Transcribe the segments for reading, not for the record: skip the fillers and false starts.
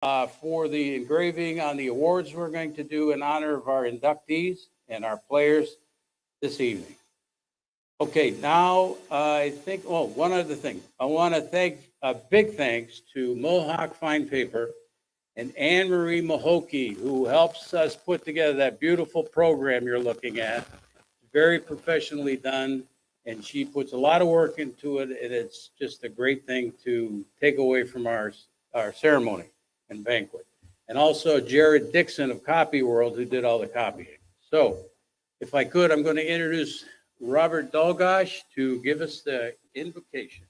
for the engraving on the awards we're going to do in honor of our inductees and our players this evening. Okay, now I think, oh, one other thing. I want to thank, a big thanks to Mohawk Fine Paper and Anne Marie Mahokey, who helps us put together that beautiful program you're looking at. Very professionally done, and she puts a lot of work into it, and it's just a great thing to take away from our ceremony and banquet. And also Jared Dixon of Copy World, who did all the copying. So if I could, I'm going to introduce Robert Dolgosh to give us the invocation.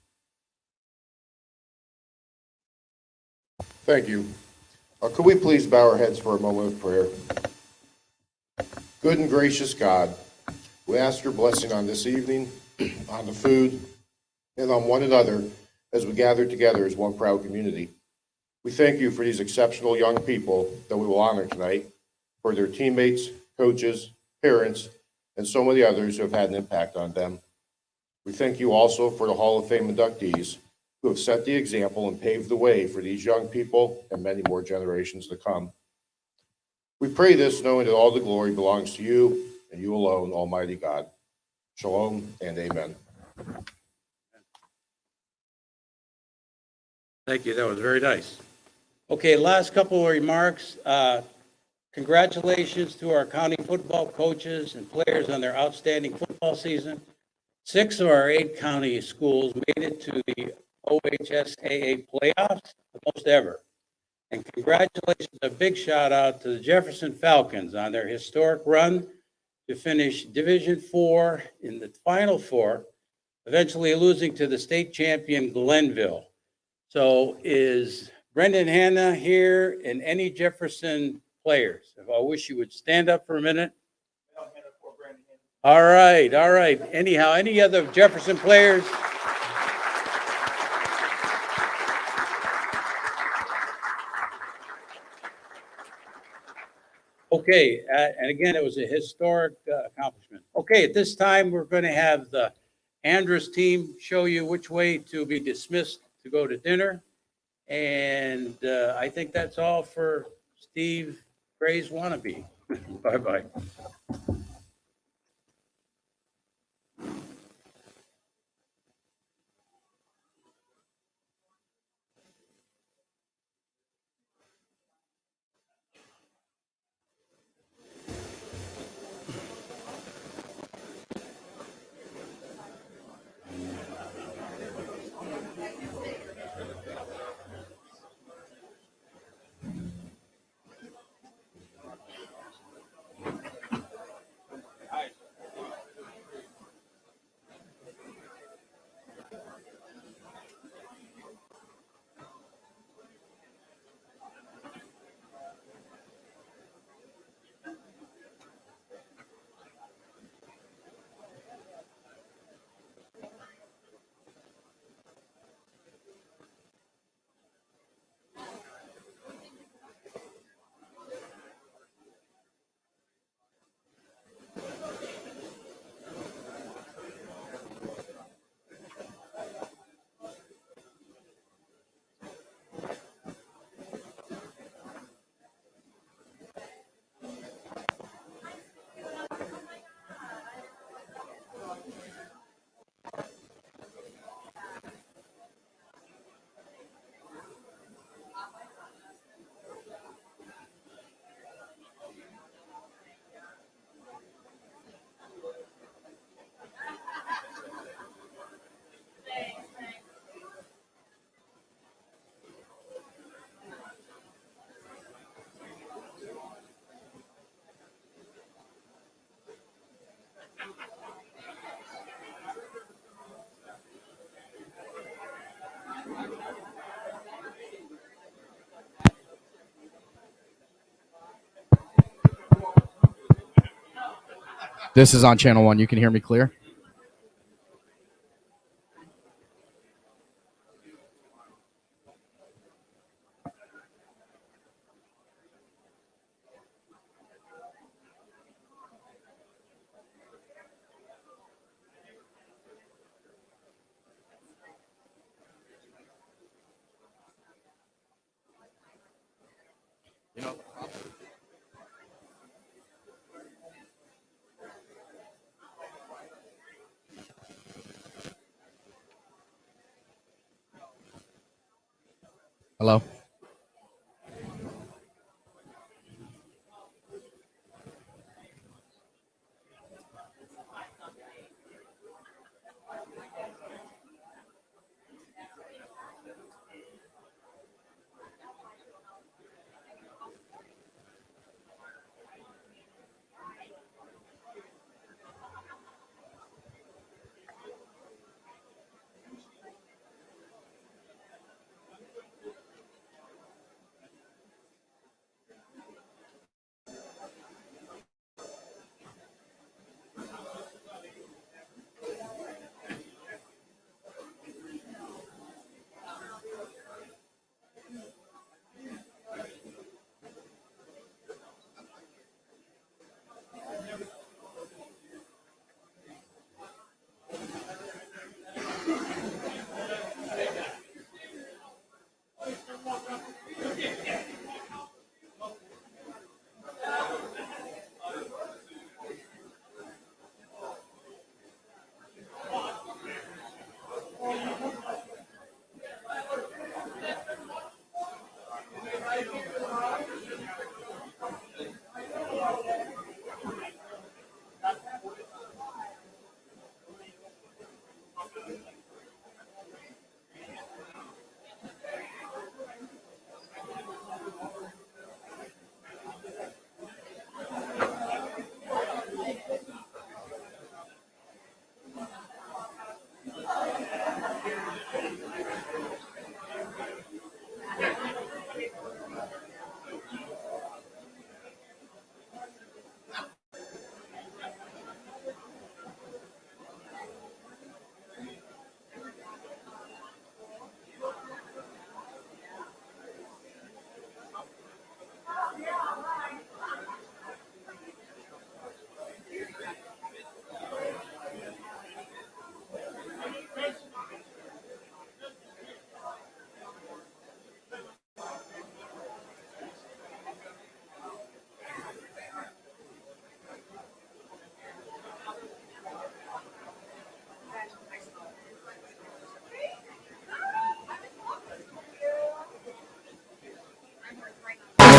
Thank you. Could we please bow our heads for a moment of prayer? Good and gracious God, we ask your blessing on this evening, on the food, and on one another as we gather together as one proud community. We thank you for these exceptional young people that we will honor tonight, for their teammates, coaches, parents, and so many others who have had an impact on them. We thank you also for the Hall of Fame inductees who have set the example and paved the way for these young people and many more generations to come. We pray this knowing that all the glory belongs to you and you alone, Almighty God. Shalom and amen. Thank you. That was very nice. Okay, last couple of remarks. Congratulations to our county football coaches and players on their outstanding football season. 6 of our 8 county schools made it to the OHSAA playoffs, the most ever. And congratulations, a big shout out to the Jefferson Falcons on their historic run to finish Division 4 in the Final Four, eventually losing to the state champion Glenville. So is Brendan Hanna here and any Jefferson players? If I wish you would stand up for a minute. All right, all right. Anyhow, any other Jefferson players? Okay, and again, it was a historic accomplishment. Okay, at this time, we're going to have the Andrus team show you which way to be dismissed to go to dinner. And I think that's all for Steve Gray's wannabe. Bye-bye. This is on channel 1. You can hear me clear? Hello.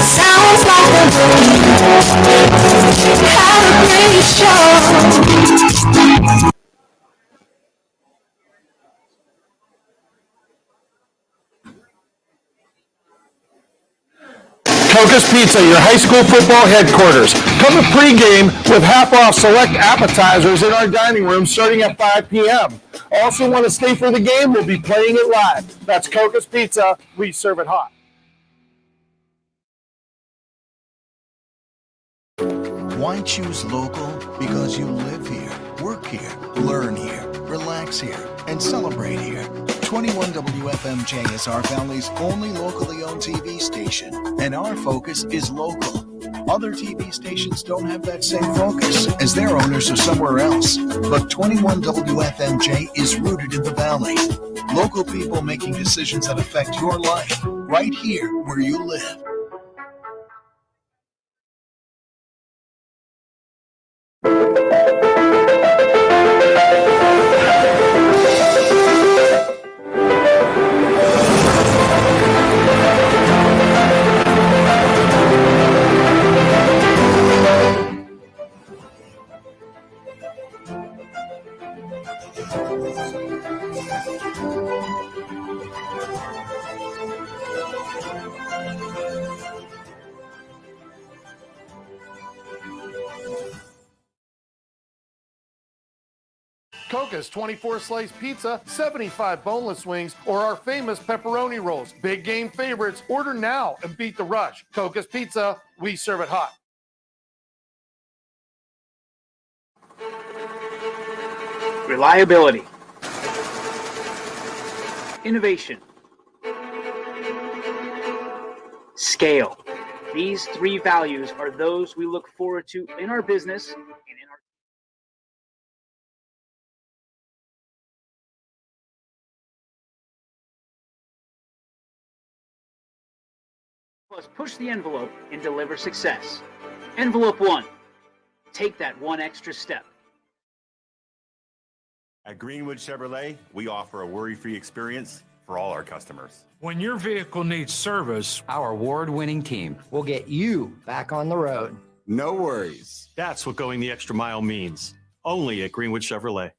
Sounds like a great show. Cocos Pizza, your high school football headquarters. Come to pregame with half off select appetizers in our dining room starting at 5 p.m. Also want to stay for the game? We'll be playing it live. That's Cocos Pizza. We serve it hot. Why choose local? Because you live here, work here, learn here, relax here, and celebrate here. 21 WFMJ is our Valley's only locally owned TV station, and our focus is local. Other TV stations don't have that same focus, as their owners are somewhere else. But 21 WFMJ is rooted in the Valley. Local people making decisions that affect your life, right here where you live. Cocos 24 slice pizza, 75 boneless wings, or our famous pepperoni rolls. Big game favorites. Order now and beat the rush. Cocos Pizza, we serve it hot. Reliability, innovation, scale. These three values are those we look forward to in our business and in our us push the envelope and deliver success. Envelope 1. Take that one extra step. At Greenwood Chevrolet, we offer a worry-free experience for all our customers. When your vehicle needs service, our award-winning team will get you back on the road. No worries. That's what going the extra mile means. Only at Greenwood Chevrolet.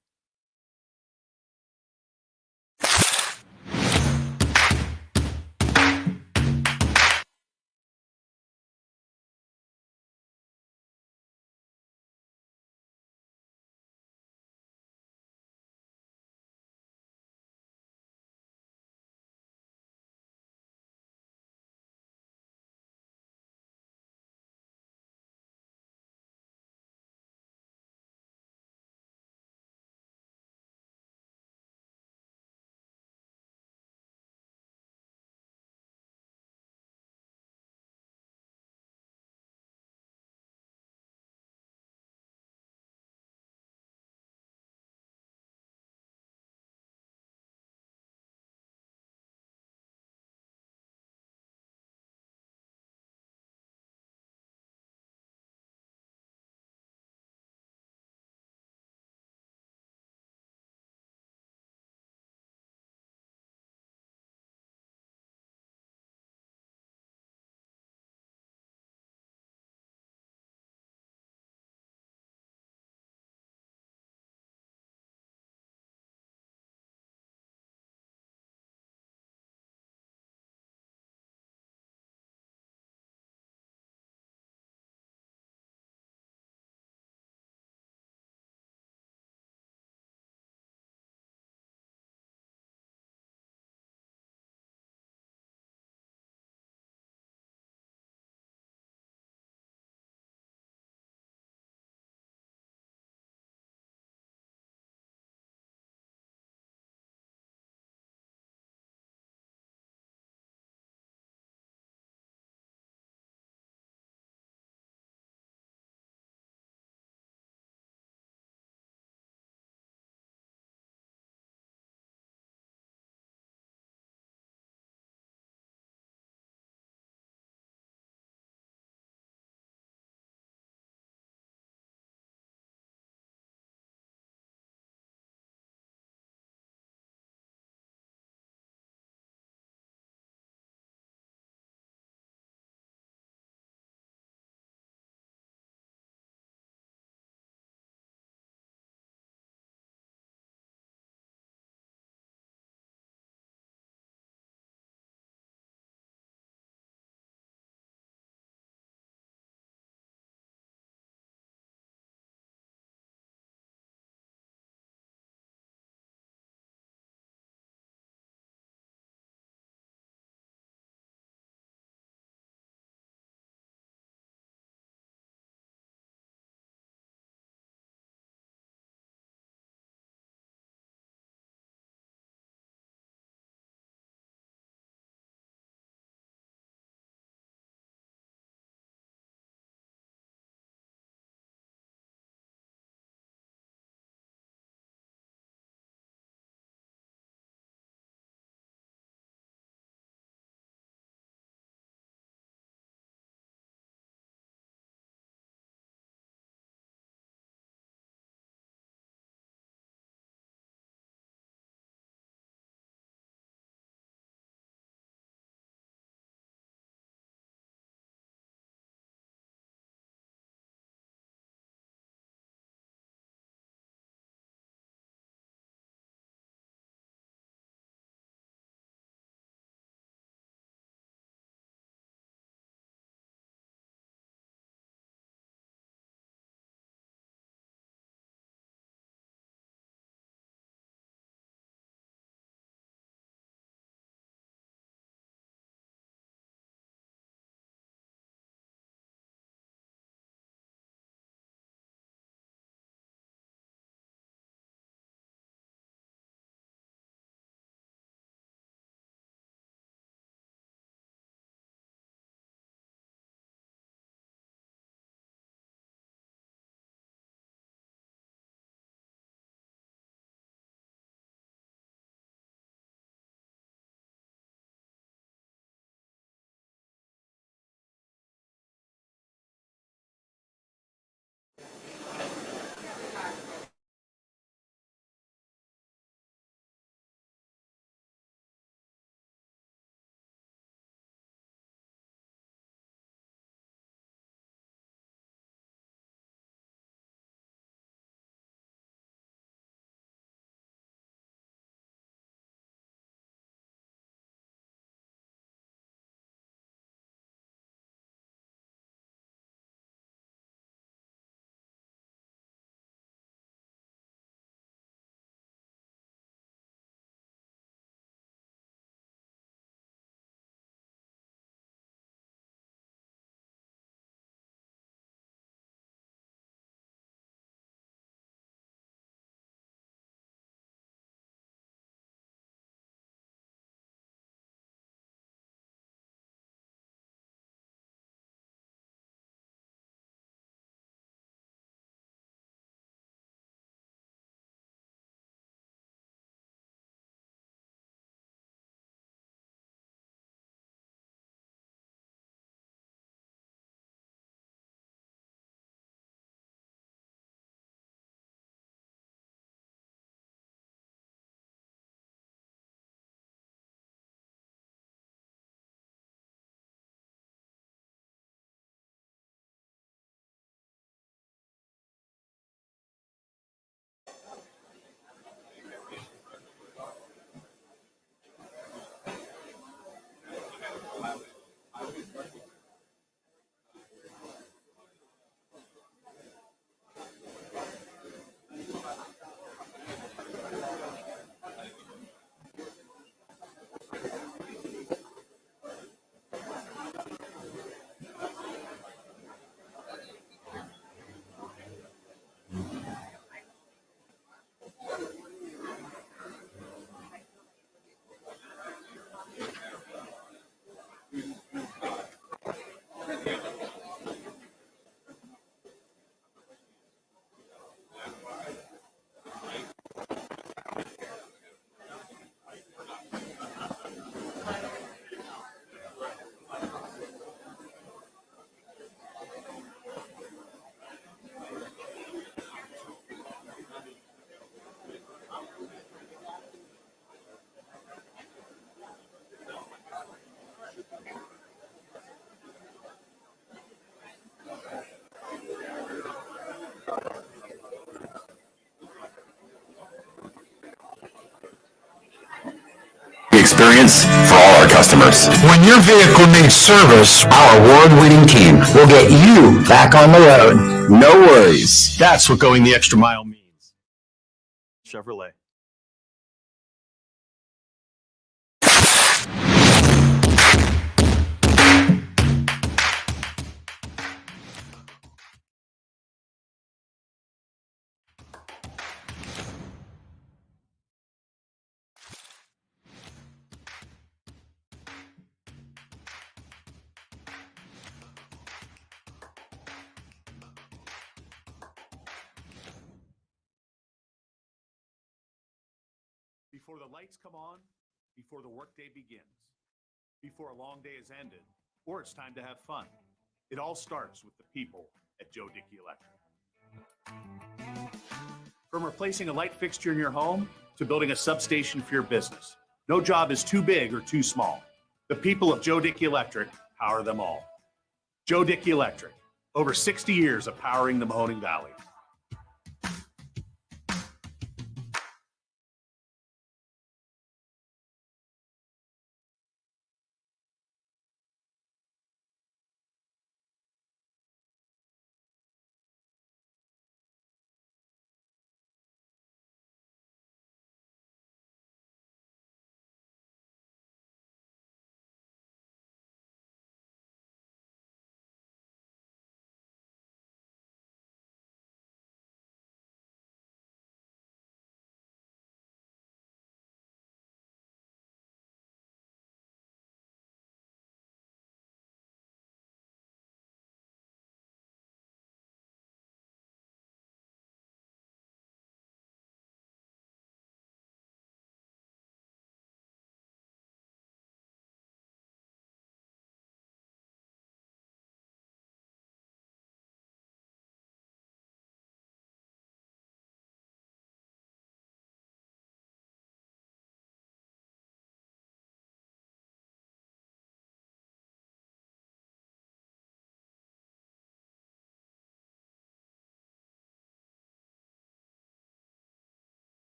experience for all our customers. When your vehicle needs service, Our award-winning team will get you back on the road. No worries. That's what going the extra mile means. Chevrolet. Before the lights come on, before the workday begins, before a long day is ended, or it's time to have fun. It all starts with the people at Joe Dickey Electric. From replacing a light fixture in your home to building a substation for your business, no job is too big or too small. The people of Joe Dickey Electric power them all. Joe Dickey Electric, over 60 years of powering the Mahoning Valley.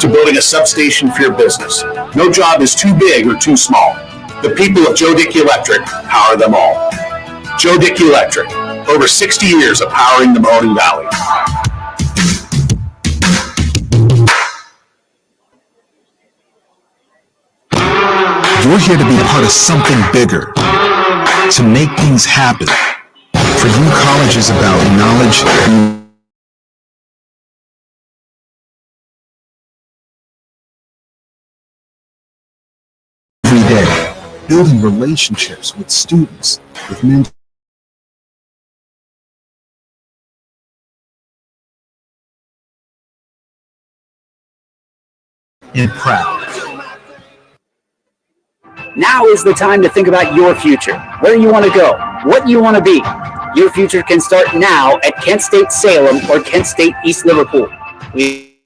to building a substation for your business. No job is too big or too small. The people of Joe Dickey Electric power them all. Joe Dickey Electric, over 60 years of powering the Mahoning Valley. You're here to be part of something bigger, to make things happen. For you, college is about knowledge. Every day, building relationships with students, with mentors. And proud. Now is the time to think about your future, where you want to go, what you want to be. Your future can start now at Kent State Salem or Kent State East Liverpool. We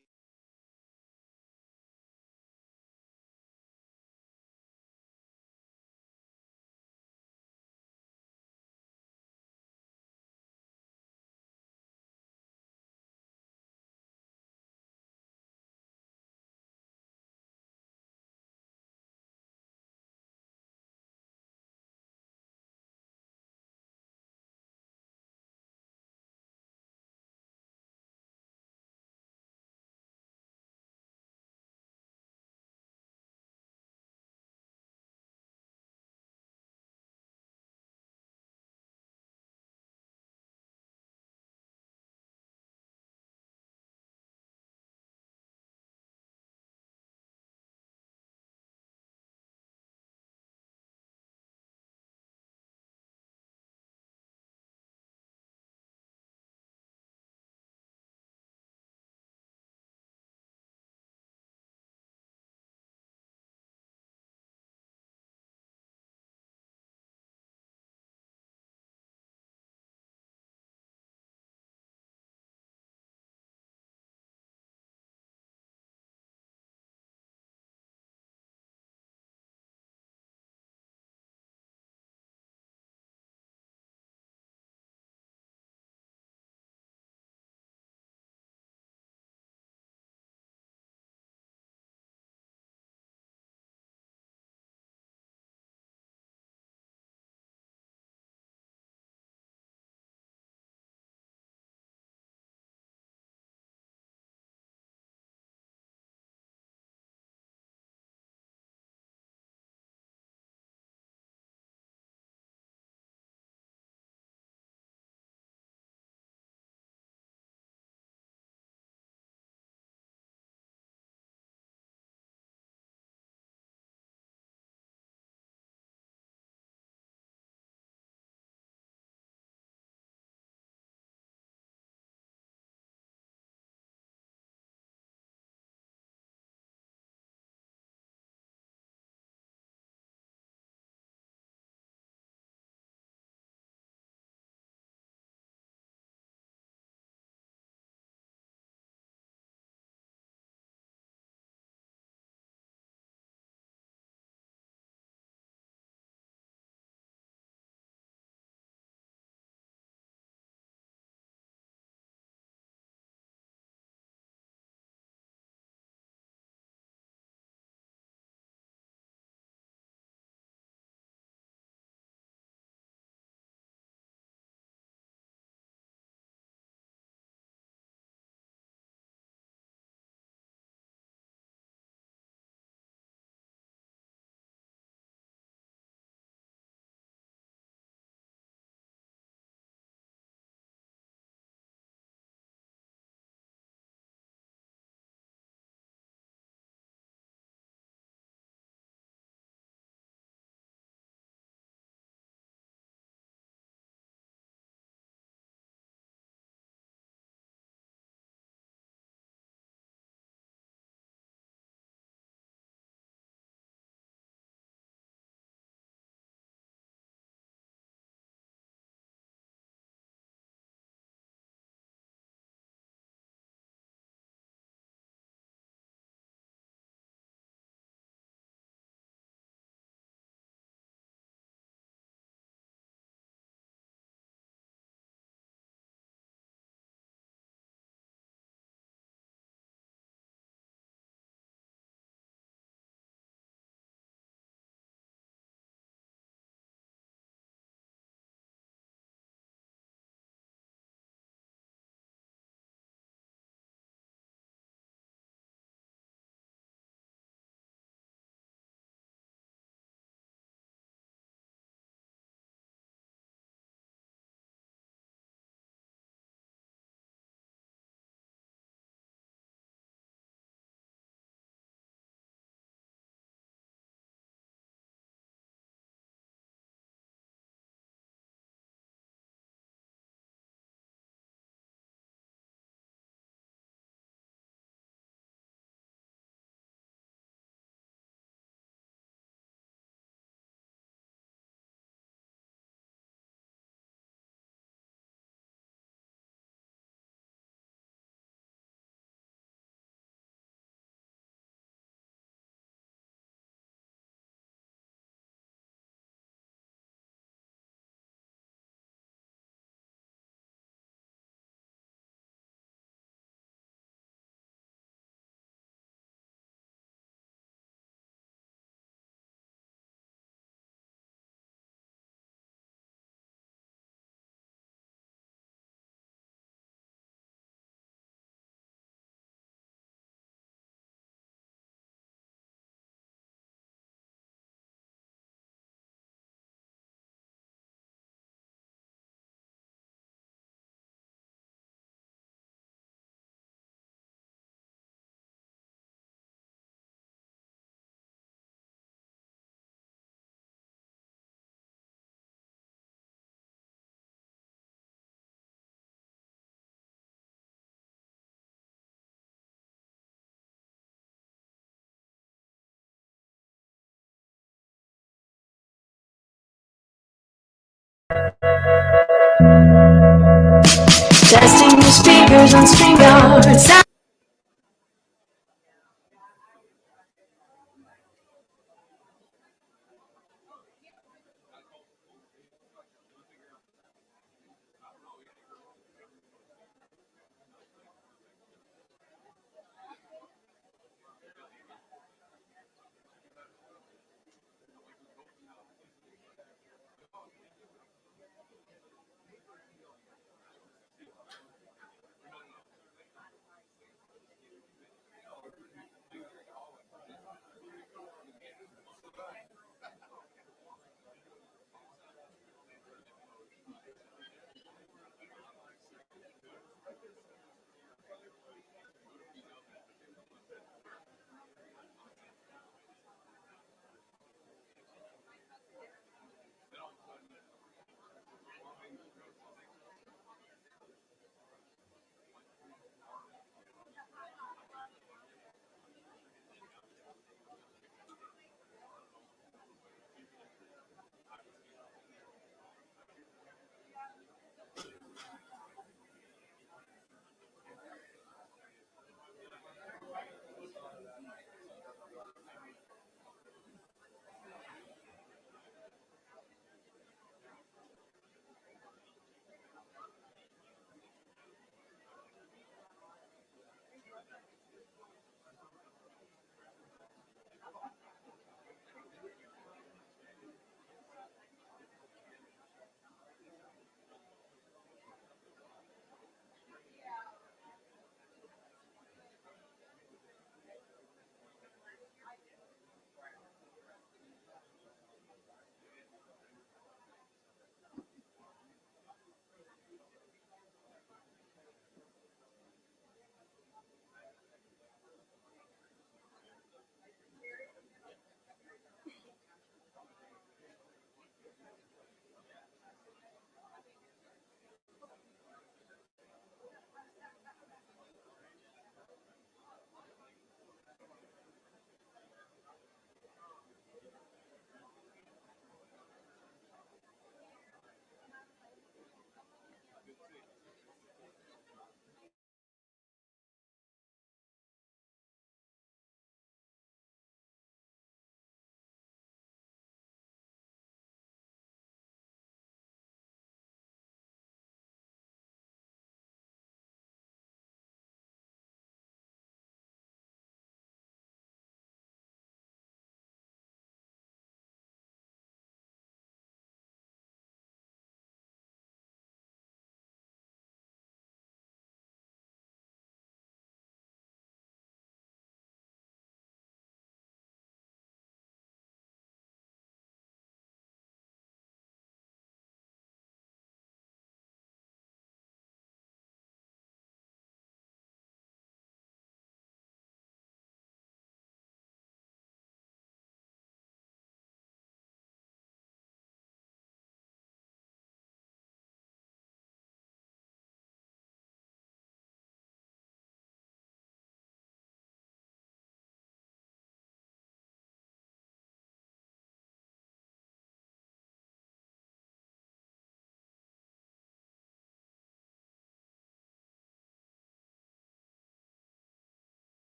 Testing your speakers on StreamYard.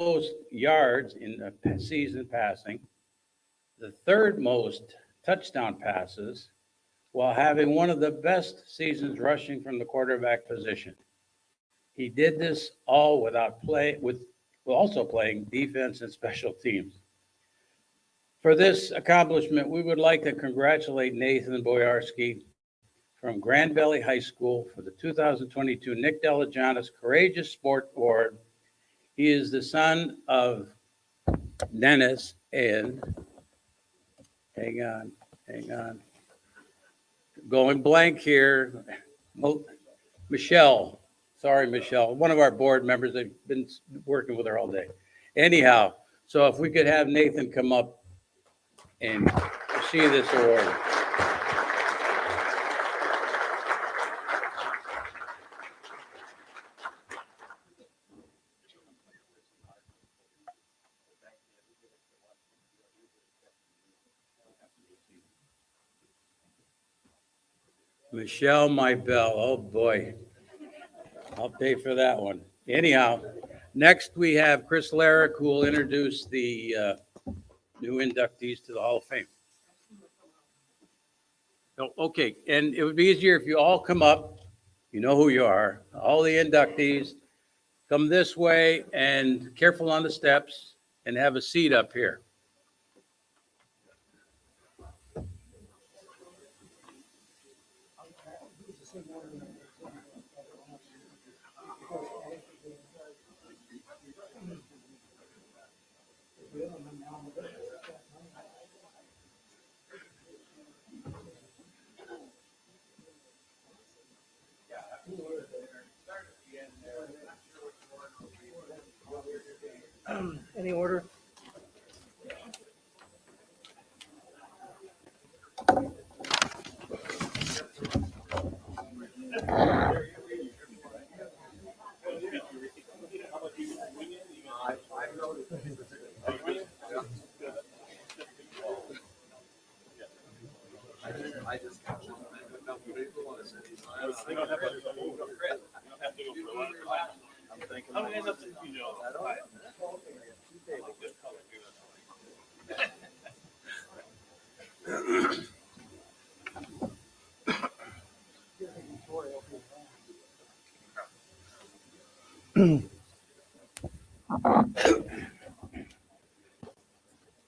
most yards in the season passing, the third most touchdown passes, while having one of the best seasons rushing from the quarterback position. He did this all with also playing defense and special teams. For this accomplishment, we would like to congratulate Nathan Boyarsky from Grand Valley High School for the 2022 Nick Delagianis Courageous Sport Award. He is the son of Dennis and, hang on, going blank here, Michelle. Sorry, Michelle, one of our board members. They've been working with her all day. Anyhow, so if we could have Nathan come up and receive this award. Michelle, my belle. Oh boy, I'll pay for that one. Anyhow, next we have Chris Larrick, who will introduce the new inductees to the Hall of Fame. Oh, okay, and it would be easier if you all come up. You know who you are. All the inductees come this way, and careful on the steps, and have a seat up here. Any order?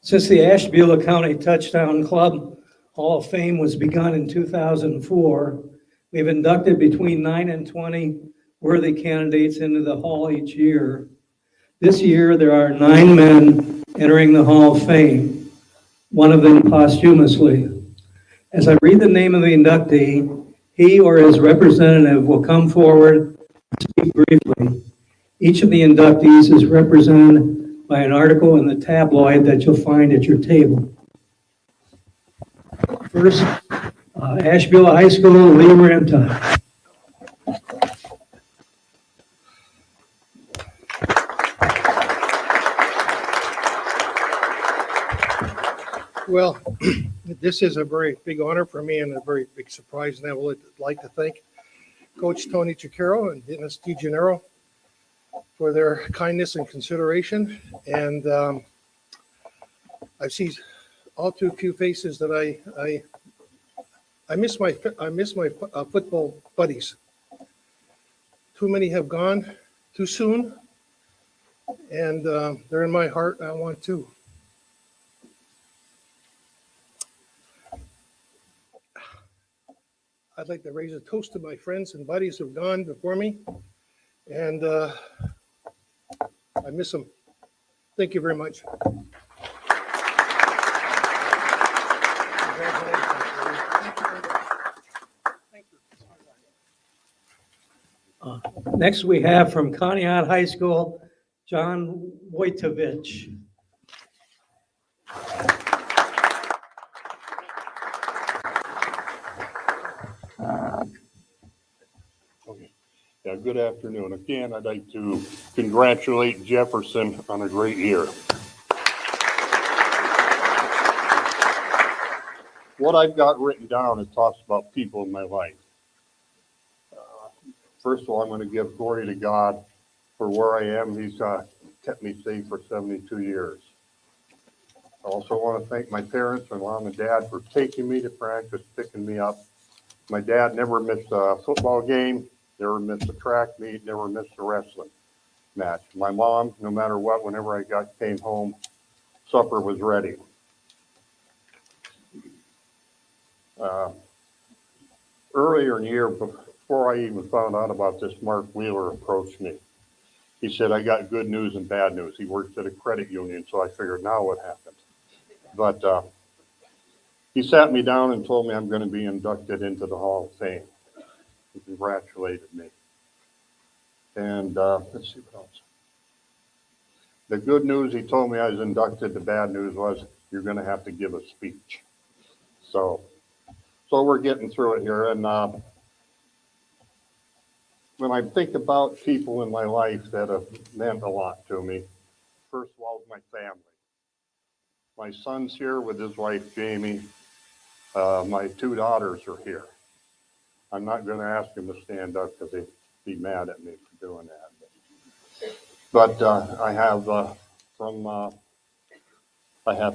Since the Ashtabula County Touchdown Club Hall of Fame was begun in 2004, we've inducted between 9 and 20 worthy candidates into the hall each year. This year, there are 9 men entering the Hall of Fame, one of them posthumously. As I read the name of the inductee, he or his representative will come forward and speak briefly. Each of the inductees is represented by an article in the tabloid that you'll find at your table. First, Ashtabula High School, Lee Ramtine. Well, this is a very big honor for me and a very big surprise, and I would like to thank Coach Tony Cicero and Dennis DeGennaro for their kindness and consideration. And I see all too few faces that I miss my football buddies. Too many have gone too soon, and they're in my heart. I want to. I'd like to raise a toast to my friends and buddies who've gone before me, and I miss them. Thank you very much. Next, we have from Conneaut High School, John Wojtovich. Yeah, good afternoon. Again, I'd like to congratulate Jefferson on a great year. What I've got written down, it talks about people in my life. First of all, I'm going to give glory to God for where I am. He's kept me safe for 72 years. I also want to thank my parents, my mom and dad, for taking me to practice, picking me up. My dad never missed a football game, never missed a track meet, never missed a wrestling match. My mom, no matter what, whenever I came home, supper was ready. Earlier in the year, before I even found out about this, Mark Wheeler approached me. He said, I got good news and bad news. He works at a credit union, so I figured now what happened. But he sat me down and told me I'm going to be inducted into the Hall of Fame. He congratulated me. And let's see what else. The good news, he told me I was inducted. The bad news was you're going to have to give a speech. So we're getting through it here. And when I think about people in my life that have meant a lot to me, first of all, my family. My son's here with his wife, Jamie. My two daughters are here. I'm not going to ask them to stand up because they'd be mad at me for doing that. But I have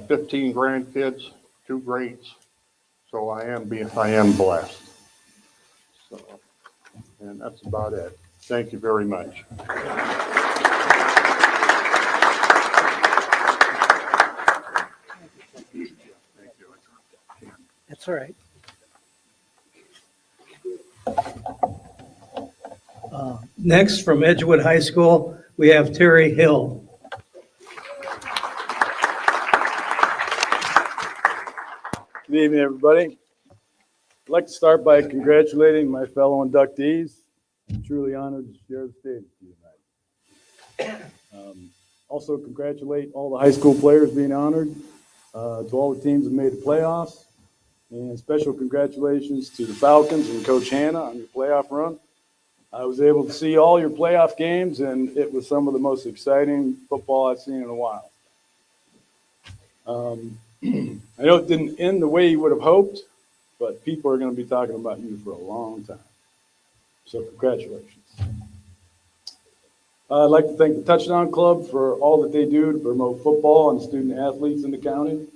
15 grandkids, 2 greats, so I am blessed. So, and that's about it. Thank you very much. That's all right. Next, from Edgewood High School, we have Terry Hill. Good evening, everybody. I'd like to start by congratulating my fellow inductees. I'm truly honored to share the stage with you tonight. Also congratulate all the high school players being honored, to all the teams that made the playoffs, and special congratulations to the Falcons and Coach Hanna on your playoff run. I was able to see all your playoff games, and it was some of the most exciting football I've seen in a while. I know it didn't end the way you would have hoped, but people are going to be talking about you for a long time. So congratulations. I'd like to thank the Touchdown Club for all that they do to promote football and student athletes in the county.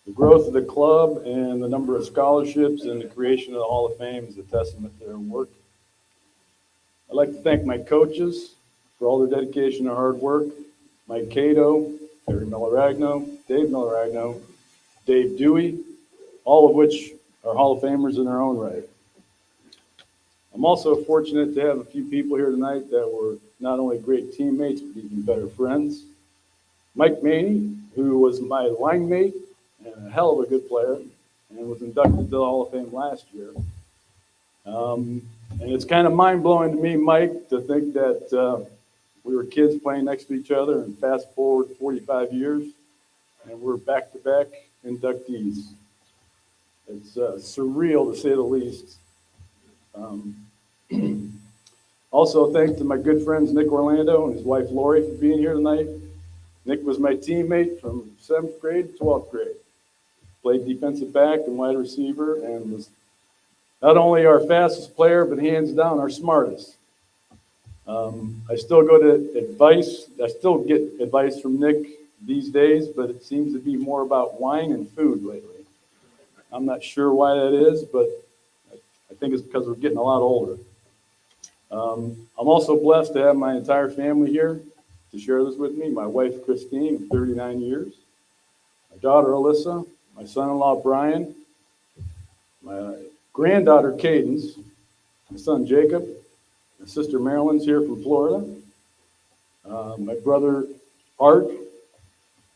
The growth of the club and the number of scholarships and the creation of the Hall of Fame is a testament to their work. I'd like to thank my coaches for all their dedication and hard work. Mike Cato, Terry Milleragno, Dave Milleragno, Dave Dewey, all of which are Hall of Famers in their own right. I'm also fortunate to have a few people here tonight that were not only great teammates, but even better friends. Mike Maney, who was my line mate and a hell of a good player, and was inducted to the Hall of Fame last year. And it's kind of mind-blowing to me, Mike, to think that we were kids playing next to each other, and fast forward 45 years, and we're back-to-back inductees. It's surreal, to say the least. Also, thanks to my good friends Nick Orlando and his wife Lori for being here tonight. Nick was my teammate from 7th grade to 12th grade. Played defensive back and wide receiver, and was not only our fastest player, but hands down our smartest. I still get advice from Nick these days, but it seems to be more about wine and food lately. I'm not sure why that is, but I think it's because we're getting a lot older. I'm also blessed to have my entire family here to share this with me. My wife, Christine, of 39 years. My daughter, Alyssa. My son-in-law, Brian. My granddaughter, Cadence. My son, Jacob. My sister, Marilyn's here from Florida. My brother, Art,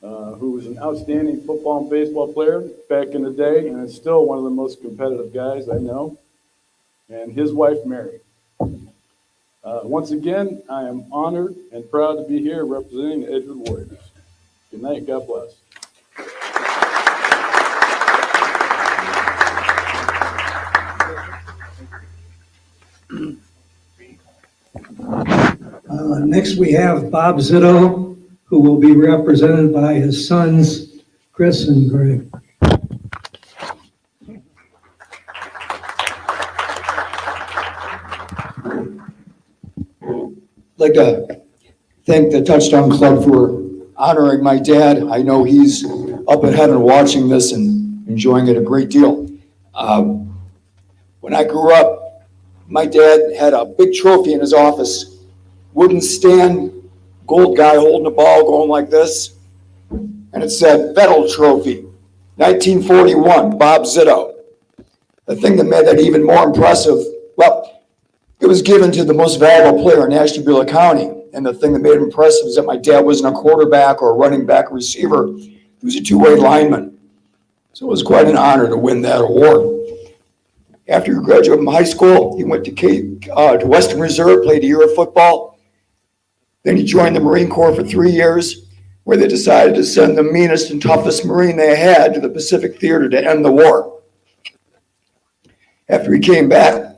who was an outstanding football and baseball player back in the day and is still one of the most competitive guys I know. And his wife, Mary. Once again, I am honored and proud to be here representing the Edgewood Warriors. Good night. God bless. Next, we have Bob Zito, who will be represented by his sons, Chris and Greg. I'd like to thank the Touchdown Club for honoring my dad. I know he's up at heaven watching this and enjoying it a great deal. When I grew up, my dad had a big trophy in his office, wooden stand, gold guy holding the ball going like this, and it said Vettel Trophy, 1941, Bob Zito. The thing that made that even more impressive, well, it was given to the most valuable player in Ashtabula County. And the thing that made it impressive is that my dad wasn't a quarterback or a running back or receiver. He was a two-way lineman. So it was quite an honor to win that award. After he graduated from high school, he went to Western Reserve, played a year of football. Then he joined the Marine Corps for 3 years, where they decided to send the meanest and toughest Marine they had to the Pacific Theater to end the war. After he came back,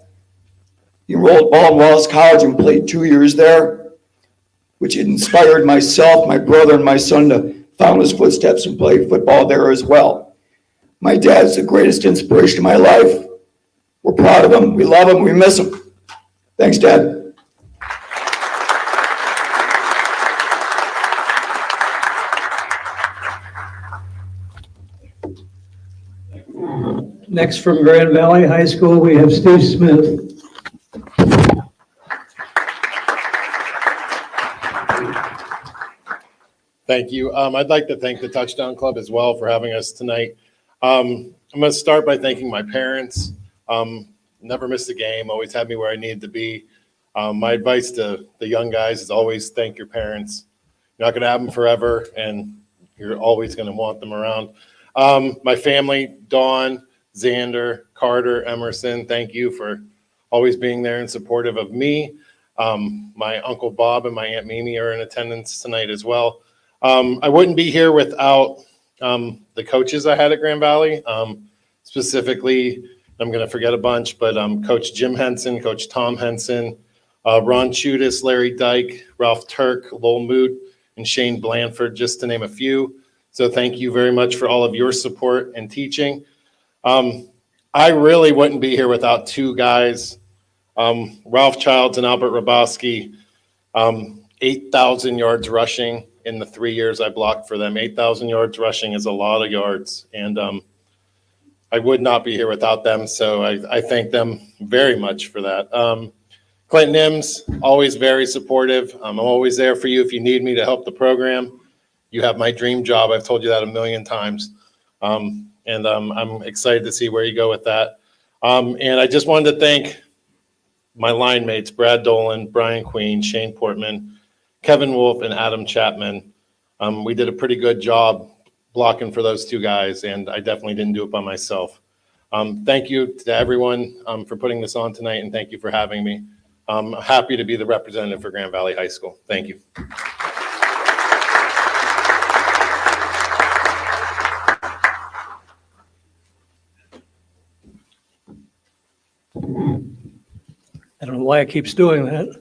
he enrolled at Baldwin Wallace College and played 2 years there, which inspired myself, my brother, and my son to follow his footsteps and play football there as well. My dad's the greatest inspiration in my life. We're proud of him, we love him, we miss him. Thanks, Dad. Next from Grand Valley High School, we have Steve Smith. Thank you. I'd like to thank the Touchdown Club as well for having us tonight. I'm going to start by thanking my parents. Never missed a game, always had me where I needed to be. My advice to the young guys is always thank your parents. You're not going to have them forever, and you're always going to want them around. My family, Dawn, Xander, Carter, Emerson, thank you for always being there and supportive of me. My Uncle Bob and my Aunt Mimi are in attendance tonight as well. I wouldn't be here without the coaches I had at Grand Valley. Specifically, I'm going to forget a bunch, but Coach Jim Henson, Coach Tom Henson, Ron Chudis, Larry Dyke, Ralph Turk, Lowell Moot, and Shane Blanford, just to name a few. So thank you very much for all of your support and teaching. I really wouldn't be here without two guys, Ralph Childs and Albert Rabowski, 8,000 yards rushing in the 3 years I blocked for them. 8,000 yards rushing is a lot of yards, and I would not be here without them, so I thank them very much for that. Clint Nims, always very supportive. I'm always there for you if you need me to help the program. You have my dream job. I've told you that a million times. And I'm excited to see where you go with that. And I just wanted to thank my line mates, Brad Dolan, Brian Queen, Shane Portman, Kevin Wolf, and Adam Chapman. We did a pretty good job blocking for those two guys, and I definitely didn't do it by myself. Thank you to everyone for putting this on tonight, and thank you for having me. I'm happy to be the representative for Grand Valley High School. Thank you. I don't know why it keeps doing that.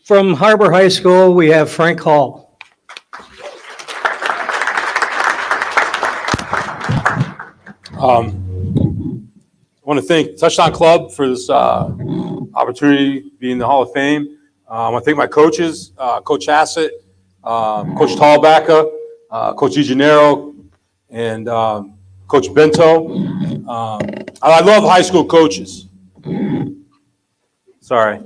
From Harbor High School, we have Frank Hall. I want to thank Touchdown Club for this opportunity to be in the Hall of Fame. I want to thank my coaches, Coach Hassett, Coach Tallbacca, Coach DeGennaro, and Coach Bento. I love high school coaches. Sorry.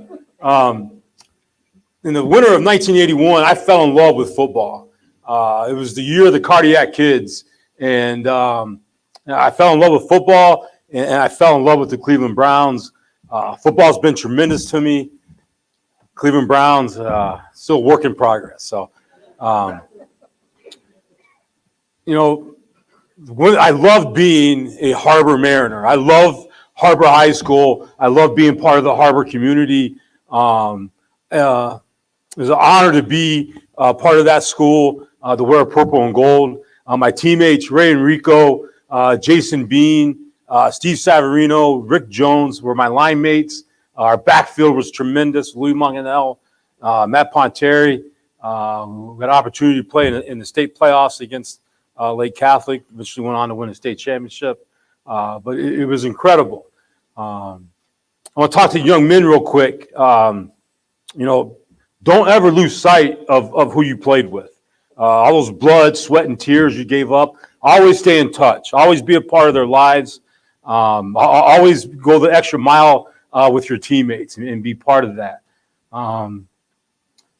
In the winter of 1981, I fell in love with football. It was the year of the cardiac kids, and I fell in love with football, and I fell in love with the Cleveland Browns. Football's been tremendous to me. Cleveland Browns, still work in progress. So, I love being a Harbor Mariner. I love Harbor High School. I love being part of the Harbor community. It was an honor to be part of that school, to wear purple and gold. My teammates, Ray Enrico, Jason Bean, Steve Savarino, Rick Jones were my line mates. Our backfield was tremendous. Louis Manganel, Matt Ponteri. We got an opportunity to play in the state playoffs against Lake Catholic, which went on to win a state championship. But it was incredible. I want to talk to young men real quick. don't ever lose sight of who you played with. All those blood, sweat, and tears you gave up. Always stay in touch. Always be a part of their lives. Always go the extra mile with your teammates and be part of that. I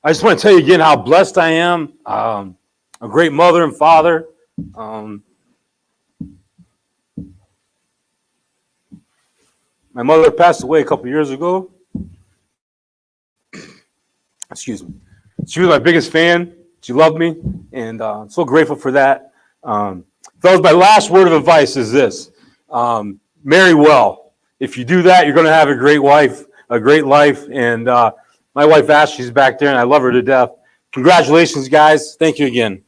just want to tell you again how blessed I am. A great mother and father. My mother passed away a couple years ago. Excuse me. She was my biggest fan. She loved me, and I'm so grateful for that. Fellas, my last word of advice is this. Marry well. If you do that, you're going to have a great wife, a great life, and my wife Ashley's back there, and I love her to death. Congratulations, guys. Thank you again.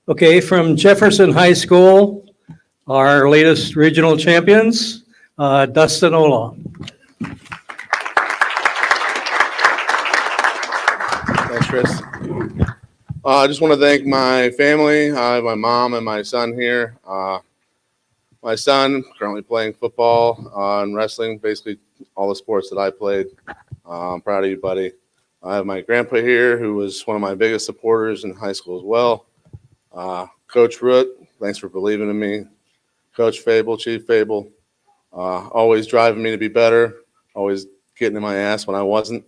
Okay, from Jefferson High School, our latest regional champions, Dustin Ola. Thanks, Chris. I just want to thank my family. I have my mom and my son here. My son currently playing football and wrestling, basically all the sports that I played. I'm proud of you, buddy. I have my grandpa here, who was one of my biggest supporters in high school as well. Coach Root, thanks for believing in me. Coach Fable, Chief Fable, always driving me to be better, always getting in my ass when I wasn't.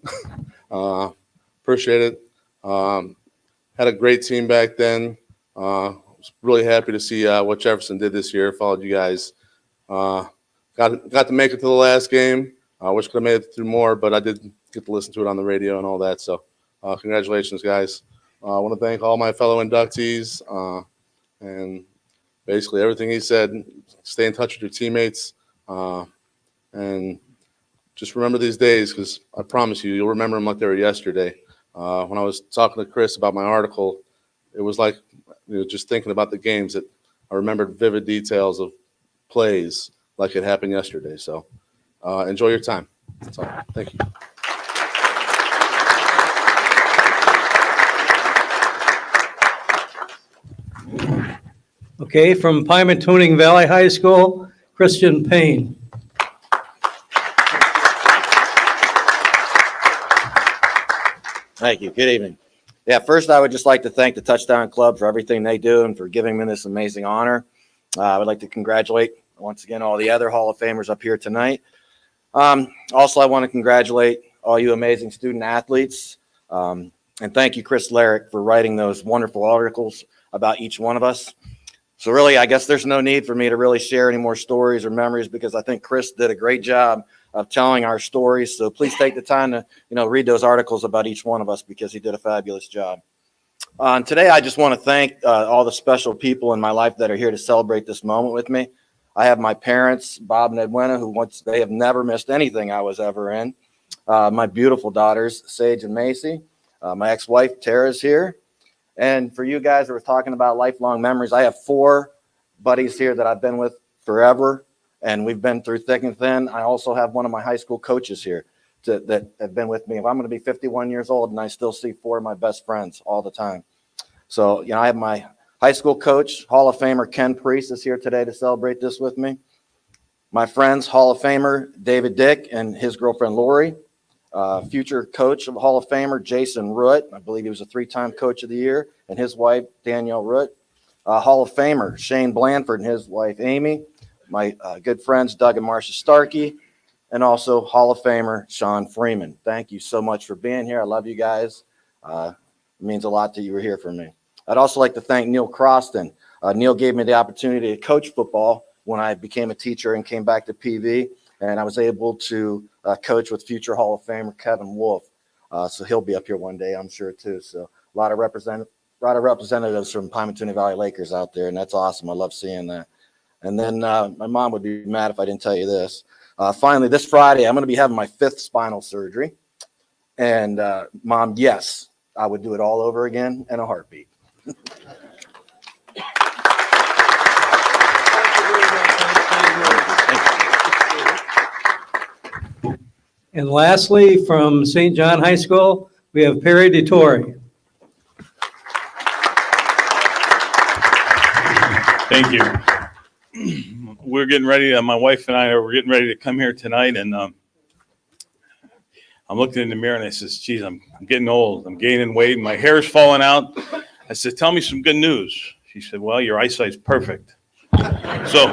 Appreciate it. Had a great team back then. Was really happy to see what Jefferson did this year. Followed you guys. Got to make it to the last game. I wish I could have made it through more, but I did get to listen to it on the radio and all that. So congratulations, guys. I want to thank all my fellow inductees and basically everything he said. Stay in touch with your teammates and just remember these days, because I promise you, you'll remember them like they were yesterday. When I was talking to Chris about my article, it was like just thinking about the games that I remembered vivid details of plays like it happened yesterday. So enjoy your time. That's all. Thank you. Okay, from Pymatuning Valley High School, Christian Payne. Thank you. Good evening. Yeah, first I would just like to thank the Touchdown Club for everything they do and for giving me this amazing honor. I would like to congratulate once again all the other Hall of Famers up here tonight. Also, I want to congratulate all you amazing student athletes. And thank you, Chris Larrick, for writing those wonderful articles about each one of us. So really, I guess there's no need for me to really share any more stories or memories, because I think Chris did a great job of telling our stories. So please take the time to, read those articles about each one of us, because he did a fabulous job. And today, I just want to thank all the special people in my life that are here to celebrate this moment with me. I have my parents, Bob and Edwina, they have never missed anything I was ever in. My beautiful daughters, Sage and Macy. My ex-wife, Tara's here. And for you guys that were talking about lifelong memories, I have 4 buddies here that I've been with forever, and we've been through thick and thin. I also have one of my high school coaches here that have been with me. If I'm going to be 51 years old, and I still see 4 of my best friends all the time. So, I have my high school coach, Hall of Famer Ken Priest, is here today to celebrate this with me. My friends, Hall of Famer David Dick and his girlfriend Lori. Future coach of Hall of Famer Jason Root. I believe he was a 3-time coach of the year, and his wife Danielle Root. Hall of Famer Shane Blanford and his wife Amy. My good friends Doug and Marcia Starkey, and also Hall of Famer Sean Freeman. Thank you so much for being here. I love you guys. It means a lot that you were here for me. I'd also like to thank Neil Croston. Neil gave me the opportunity to coach football when I became a teacher and came back to PV, and I was able to coach with future Hall of Famer Kevin Wolf. So he'll be up here one day, I'm sure, too. So a lot of representatives from Pymatuning Valley Lakers out there, and that's awesome. I love seeing that. And then my mom would be mad if I didn't tell you this. Finally, this Friday, I'm going to be having my 5th spinal surgery. And Mom, yes, I would do it all over again in a heartbeat. And lastly, from St. John High School, we have Perry DeTore. Thank you. we're getting ready. My wife and I we're getting ready to come here tonight, and I'm looking in the mirror and I says, "Geez, I'm getting old. I'm gaining weight. My hair's falling out." I said, "Tell me some good news." She said, "Well, your eyesight's perfect." So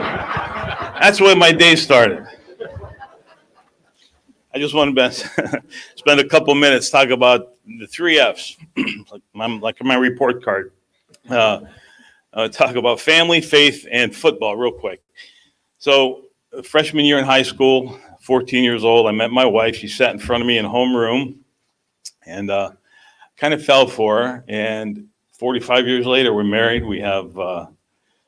that's where my day started. I just want to spend a couple minutes talk about the 3 F's, like my report card. Talk about family, faith, and football real quick. So freshman year in high school, 14 years old, I met my wife. She sat in front of me in homeroom and kind of fell for her. And 45 years later, we're married. We have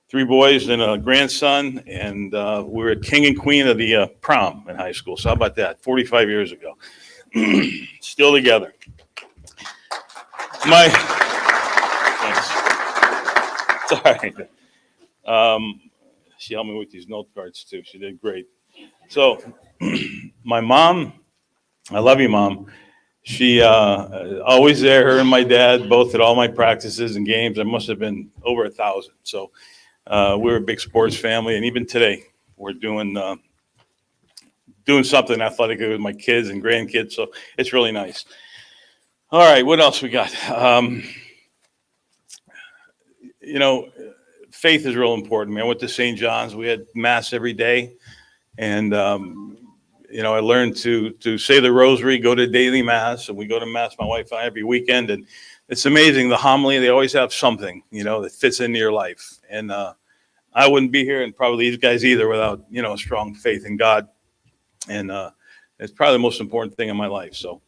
3 boys and a grandson, and we were king and queen of the prom in high school. So how about that? 45 years ago. Still together. Thanks. It's all right. She helped me with these note cards too. She did great. So my mom, I love you, Mom. She always there, her and my dad, both at all my practices and games. There must have been over 1,000. So we're a big sports family. And even today, we're doing something athletic with my kids and grandkids. So it's really nice. All right, what else we got? Faith is real important, man. I went to St. John's. We had mass every day. And, I learned to say the rosary, go to daily mass. And we go to mass, my wife and I, every weekend. And it's amazing, the homily, they always have something, that fits into your life. And I wouldn't be here, and probably these guys either, without, strong faith in God. And it's probably the most important thing in my life. So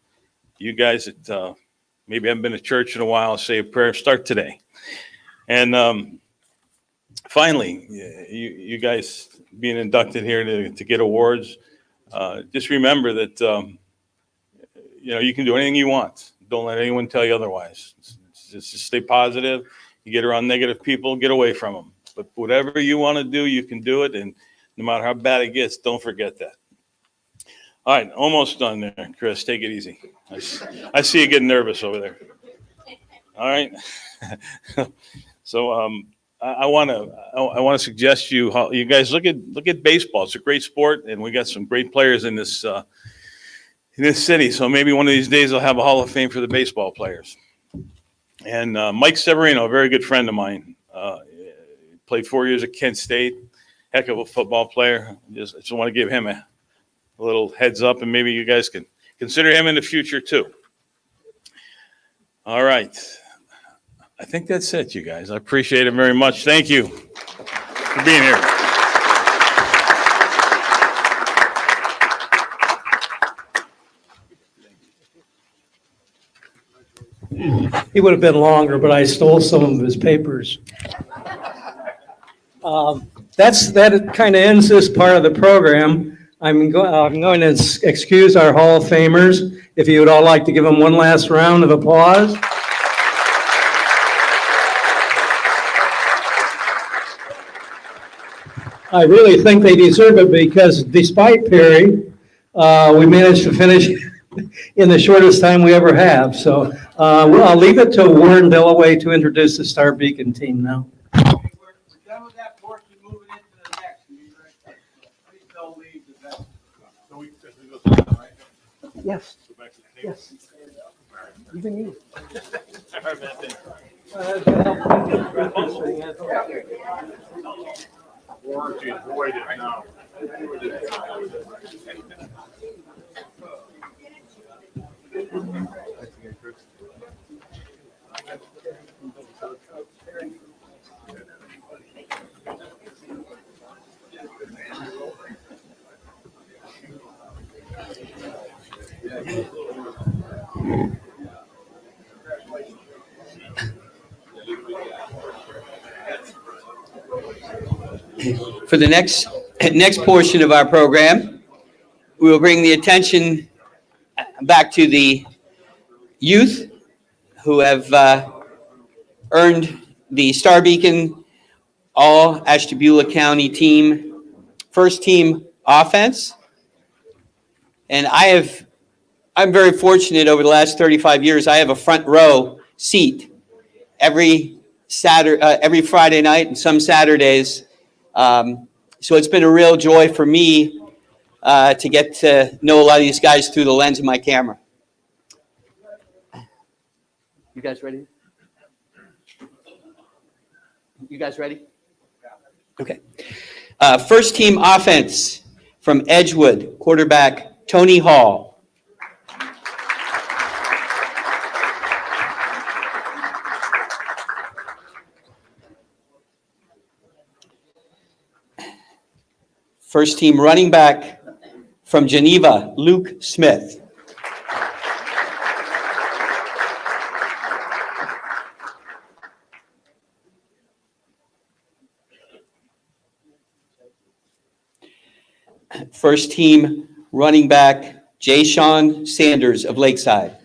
you guys that maybe haven't been to church in a while, say a prayer, start today. And finally, you guys being inducted here to get awards, just remember that, you can do anything you want. Don't let anyone tell you otherwise. Just stay positive. You get around negative people, get away from them. But whatever you want to do, you can do it. And no matter how bad it gets, don't forget that. All right, almost done there, Chris. Take it easy. I see you getting nervous over there. All right. So I want to suggest you guys look at baseball. It's a great sport, and we got some great players in this city. So maybe one of these days I'll have a Hall of Fame for the baseball players. And Mike Severino, a very good friend of mine, played 4 years at Kent State. Heck of a football player. Just want to give him a little heads up, and maybe you guys can consider him in the future too. All right. I think that's it, you guys. I appreciate it very much. Thank you for being here. He would have been longer, but I stole some of his papers. That kind of ends this part of the program. I'm going to excuse our Hall of Famers. If you would all like to give them one last round of applause. I really think they deserve it because despite Perry, we managed to finish in the shortest time we ever have. So I'll leave it to Warren Delaway to introduce the Star Beacon team now. We're done with that portion, moving into the next. Please don't leave the best. So we go to right? Yes. Yes. Even you. All right, man, thanks. Warranty voided now. For the next portion of our program, we will bring the attention back to the youth who have earned the Star Beacon All Ashtabula County Team First Team Offense. And I'm very fortunate over the last 35 years. I have a front row seat every Friday night and some Saturdays. So it's been a real joy for me to get to know a lot of these guys through the lens of my camera. You guys ready? You guys ready? Okay. First team offense from Edgewood, quarterback Tony Hall. First team running back from Geneva, Luke Smith. First team running back Jay Sean Sanders of Lakeside.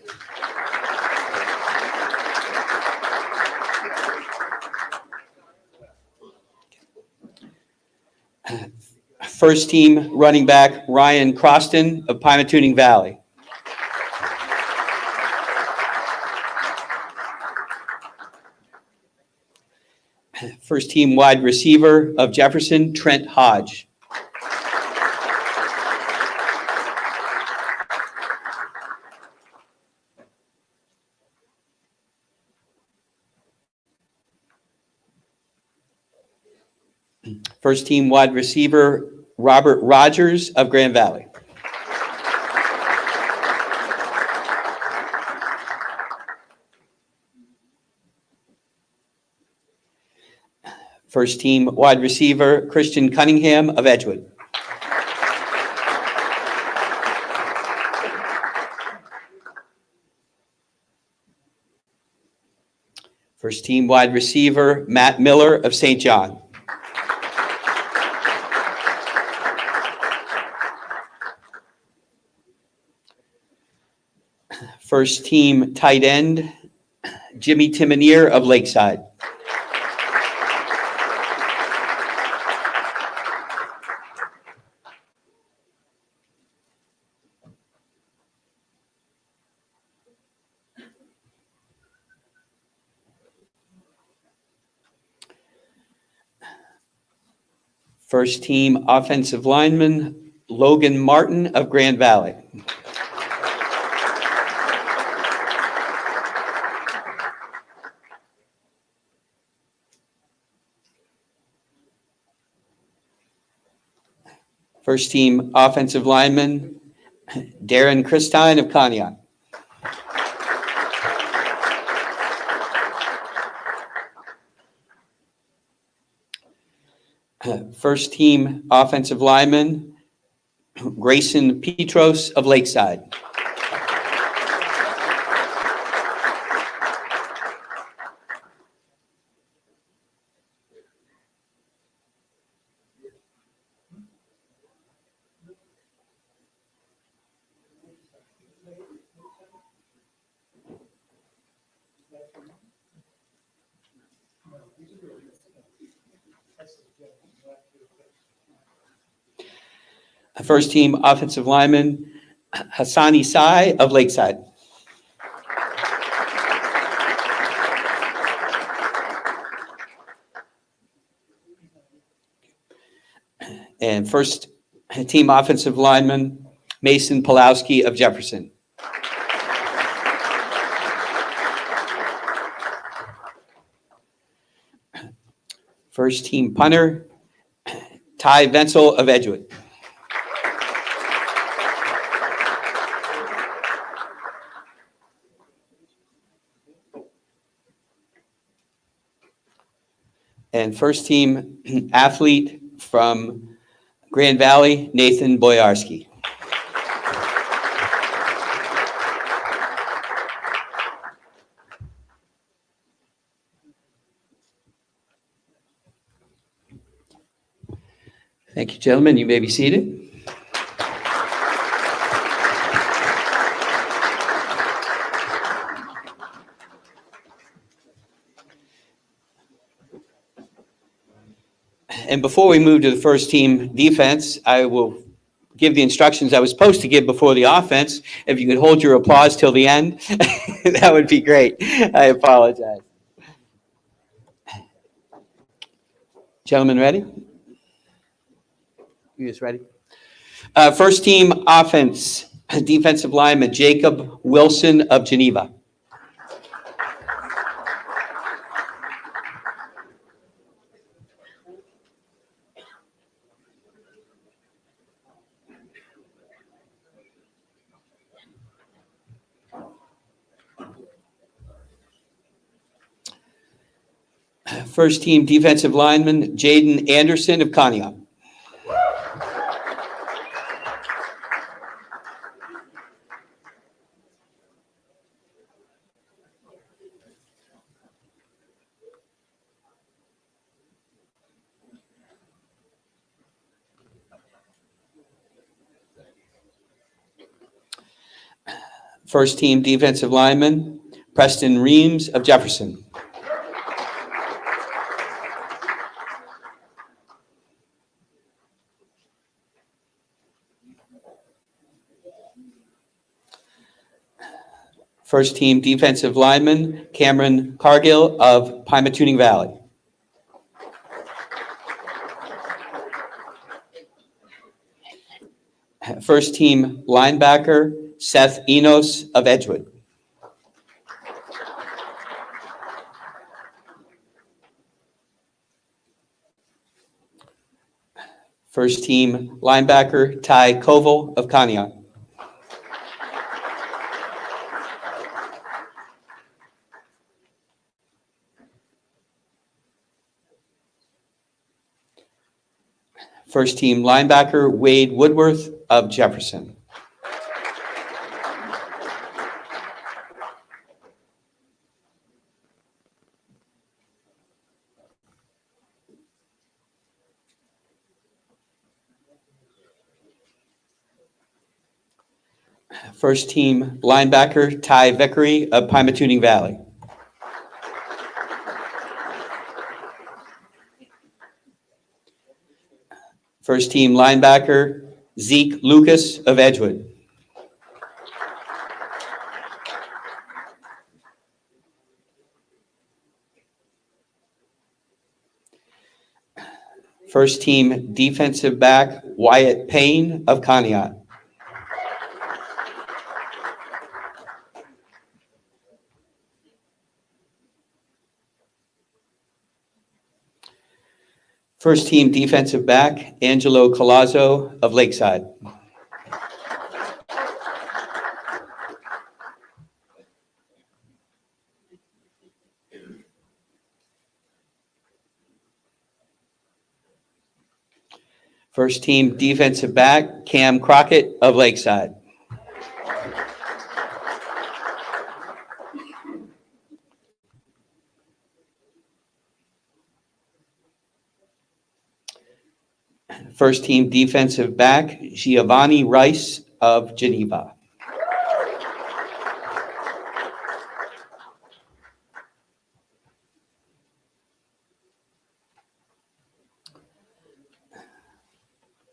First team running back Ryan Croston of Pymatuning Valley. First team wide receiver of Jefferson, Trent Hodge. First team wide receiver Robert Rogers of Grand Valley. First team wide receiver Christian Cunningham of Edgewood. First team wide receiver Matt Miller of St. John. First team tight end Jimmy Timoneer of Lakeside. First team offensive lineman Logan Martin of Grand Valley. First team offensive lineman Darren Christine of Conneaut. First team offensive lineman Grayson Petros of Lakeside. First team offensive lineman Hassani Sai of Lakeside. And first team offensive lineman Mason Pulowski of Jefferson. First team punter Ty Venzel of Edgewood. And first team athlete from Grand Valley, Nathan Boyarski. Thank you, gentlemen. You may be seated. And before we move to the first team defense, I will give the instructions I was supposed to give before the offense. If you could hold your applause till the end, that would be great. I apologize. Gentlemen, ready? You guys ready? First team offense, defensive lineman Jacob Wilson of Geneva. First team defensive lineman Jaden Anderson of Conneaut. First team defensive lineman Preston Reams of Jefferson. First team defensive lineman Cameron Cargill of Pymatuning Valley. First team linebacker Seth Enos of Edgewood. First team linebacker Ty Koval of Conneaut. First team linebacker Wade Woodworth of Jefferson. First team linebacker Ty Vickery of Pymatuning Valley. First team linebacker Zeke Lucas of Edgewood. First team defensive back Wyatt Payne of Conneaut. First team defensive back Angelo Colazzo of Lakeside. First team defensive back Cam Crockett of Lakeside. First team defensive back Giovanni Rice of Geneva.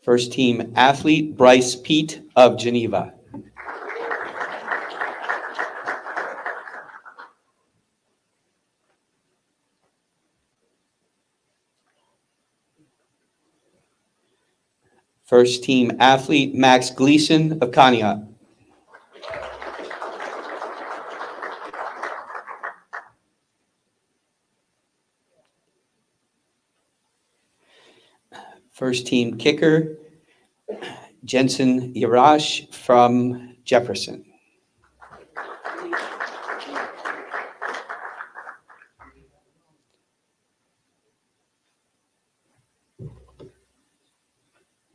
First team athlete Bryce Pete of Geneva. First team athlete Max Gleason of Conneaut. First team kicker Jensen Yarash from Jefferson.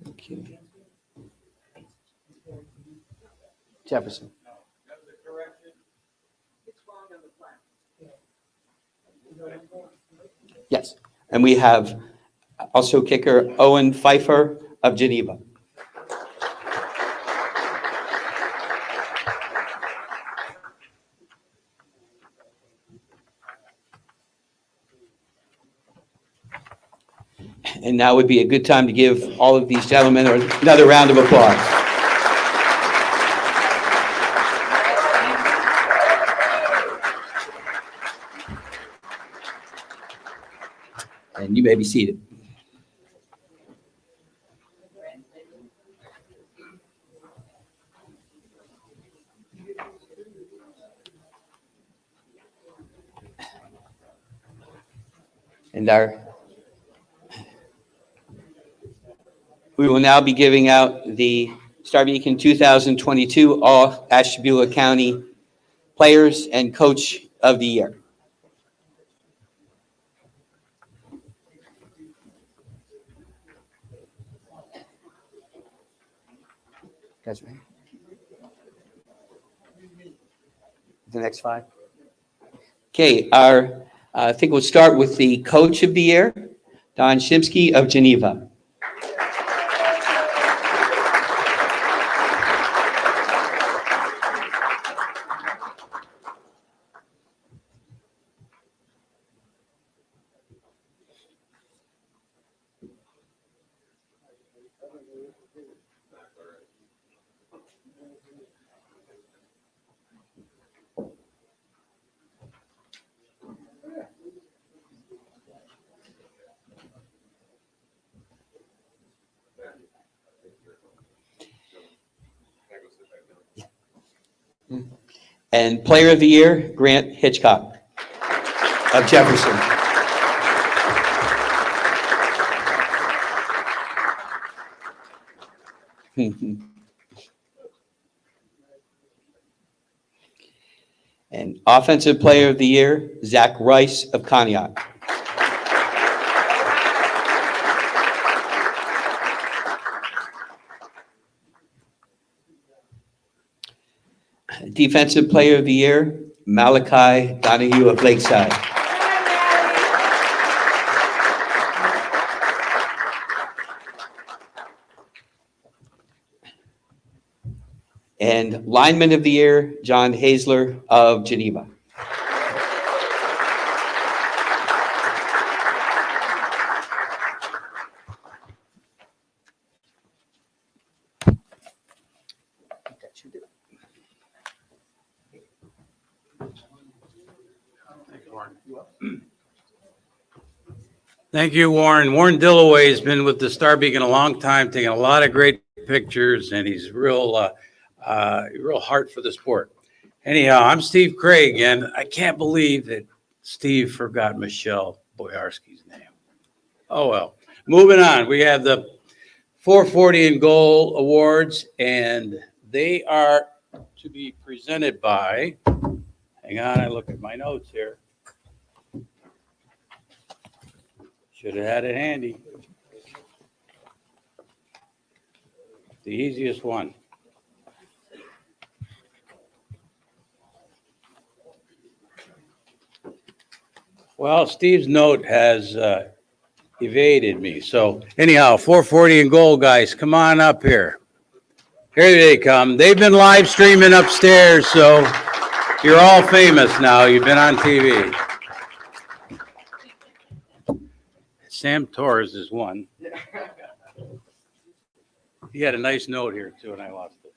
Okay. Jefferson. Yes, and we have also kicker Owen Pfeiffer of Geneva. And now would be a good time to give all of these gentlemen another round of applause. And you may be seated. And we will now be giving out the Star Beacon 2022 All Ashtabula County Players and Coach of the Year. Guys, ready? The next 5. Okay, I think we'll start with the Coach of the Year, Don Shimsky of Geneva. And Player of the Year, Grant Hitchcock of Jefferson. And Offensive Player of the Year, Zach Rice of Conneaut. Defensive Player of the Year, Malachi Donahue of Lakeside. And Lineman of the Year, John Hazler of Geneva. Thank you, Warren. Warren Dillaway has been with the Star Beacon a long time, taking a lot of great pictures, and he's real heart for the sport. Anyhow, I'm Steve Craig, and I can't believe that Steve forgot Michelle Boyarski's name. Oh, well. Moving on, we have the 440 in Goal Awards, and they are to be presented by, hang on, I look at my notes here. Should have had it handy. The easiest one. Well, Steve's note has evaded me. So anyhow, 440 in Goal, guys, come on up here. Here they come. They've been live streaming upstairs, so you're all famous now. You've been on TV. Sam Torres is one. He had a nice note here too, and I lost it.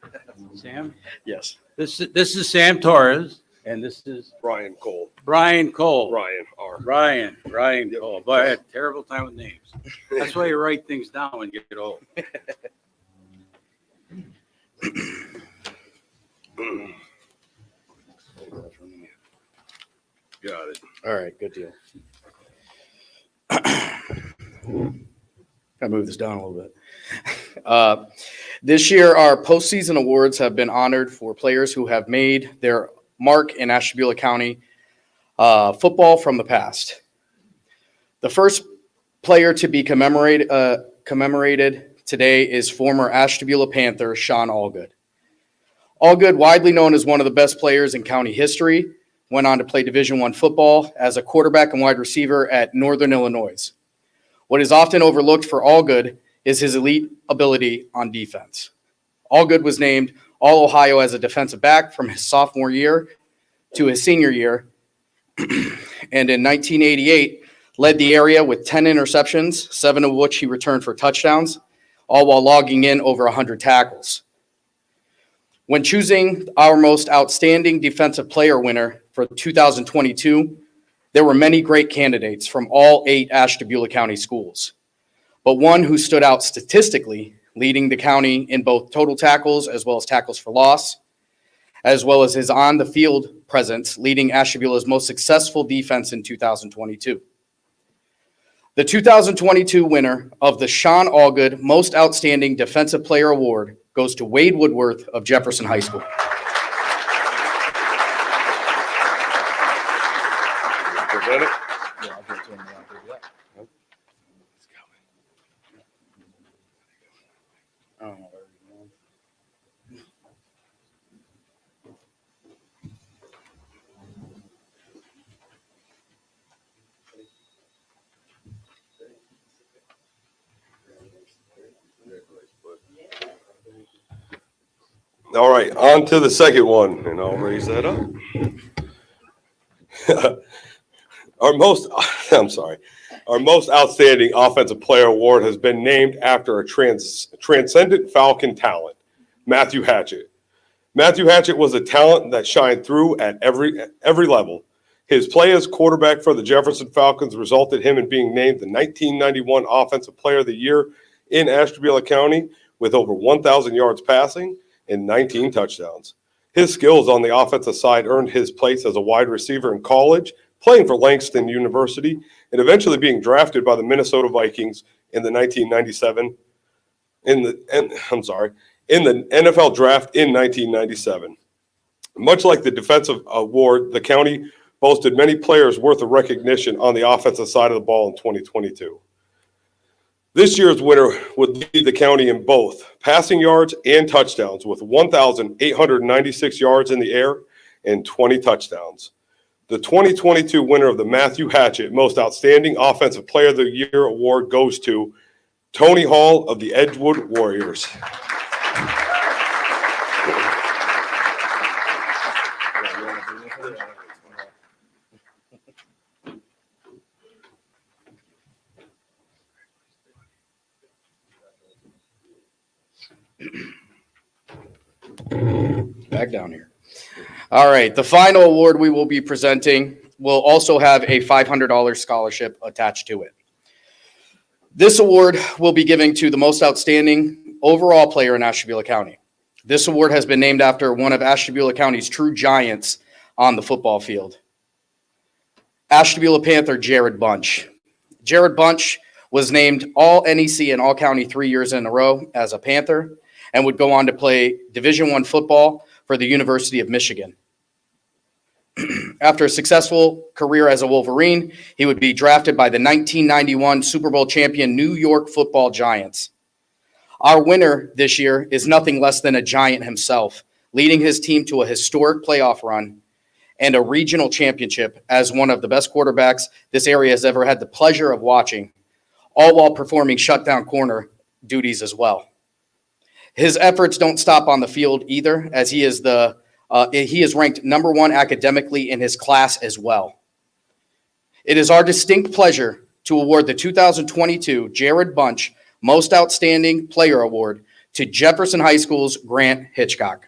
Sam? Yes. This is Sam Torres, and this is Brian Cole. Brian Cole. Brian R. Brian Cole. Boy, I had a terrible time with names. That's why you write things down when you get old. Got it. All right, good deal. I move this down a little bit. This year, our postseason awards have been honored for players who have made their mark in Ashtabula County football from the past. The first player to be commemorated today is former Ashtabula Panther Sean Allgood. Allgood, widely known as one of the best players in county history, went on to play Division I football as a quarterback and wide receiver at Northern Illinois. What is often overlooked for Allgood is his elite ability on defense. Allgood was named All-Ohio as a defensive back from his sophomore year to his senior year, and in 1988 led the area with 10 interceptions, 7 of which he returned for touchdowns, all while logging in over 100 tackles. When choosing our most outstanding defensive player winner for 2022, there were many great candidates from all 8 Ashtabula County schools, but one who stood out statistically, leading the county in both total tackles as well as tackles for loss, as well as his on-the-field presence, leading Ashtabula's most successful defense in 2022. The 2022 winner of the Sean Allgood Most Outstanding Defensive Player Award goes to Wade Woodworth of Jefferson High School. All right, on to the second one, and I'll raise that up. Our most outstanding offensive player award has been named after a transcendent Falcon talent, Matthew Hatchett. Matthew Hatchett was a talent that shined through at every level. His play as quarterback for the Jefferson Falcons resulted him in being named the 1991 Offensive Player of the Year in Ashtabula County with over 1,000 yards passing and 19 touchdowns. His skills on the offensive side earned his place as a wide receiver in college, playing for Langston University, and eventually being drafted by the Minnesota Vikings in the NFL draft in 1997. Much like the defensive award, the county boasted many players worth of recognition on the offensive side of the ball in 2022. This year's winner would lead the county in both passing yards and touchdowns with 1,896 yards in the air and 20 touchdowns. The 2022 winner of the Matthew Hatchett Most Outstanding Offensive Player of the Year award goes to Tony Hall of the Edgewood Warriors. Back down here. All right, the final award we will be presenting will also have a $500 scholarship attached to it. This award will be given to the most outstanding overall player in Ashtabula County. This award has been named after one of Ashtabula County's true giants on the football field. Ashtabula Panther Jared Bunch. Jared Bunch was named All NEC and All County 3 years in a row as a Panther and would go on to play Division I football for the University of Michigan. After a successful career as a Wolverine, he would be drafted by the 1991 Super Bowl champion New York Football Giants. Our winner this year is nothing less than a Giant himself, leading his team to a historic playoff run and a regional championship as one of the best quarterbacks this area has ever had the pleasure of watching, all while performing shutdown corner duties as well. His efforts don't stop on the field either, as he is ranked number one academically in his class as well. It is our distinct pleasure to award the 2022 Jared Bunch Most Outstanding Player Award to Jefferson High School's Grant Hitchcock.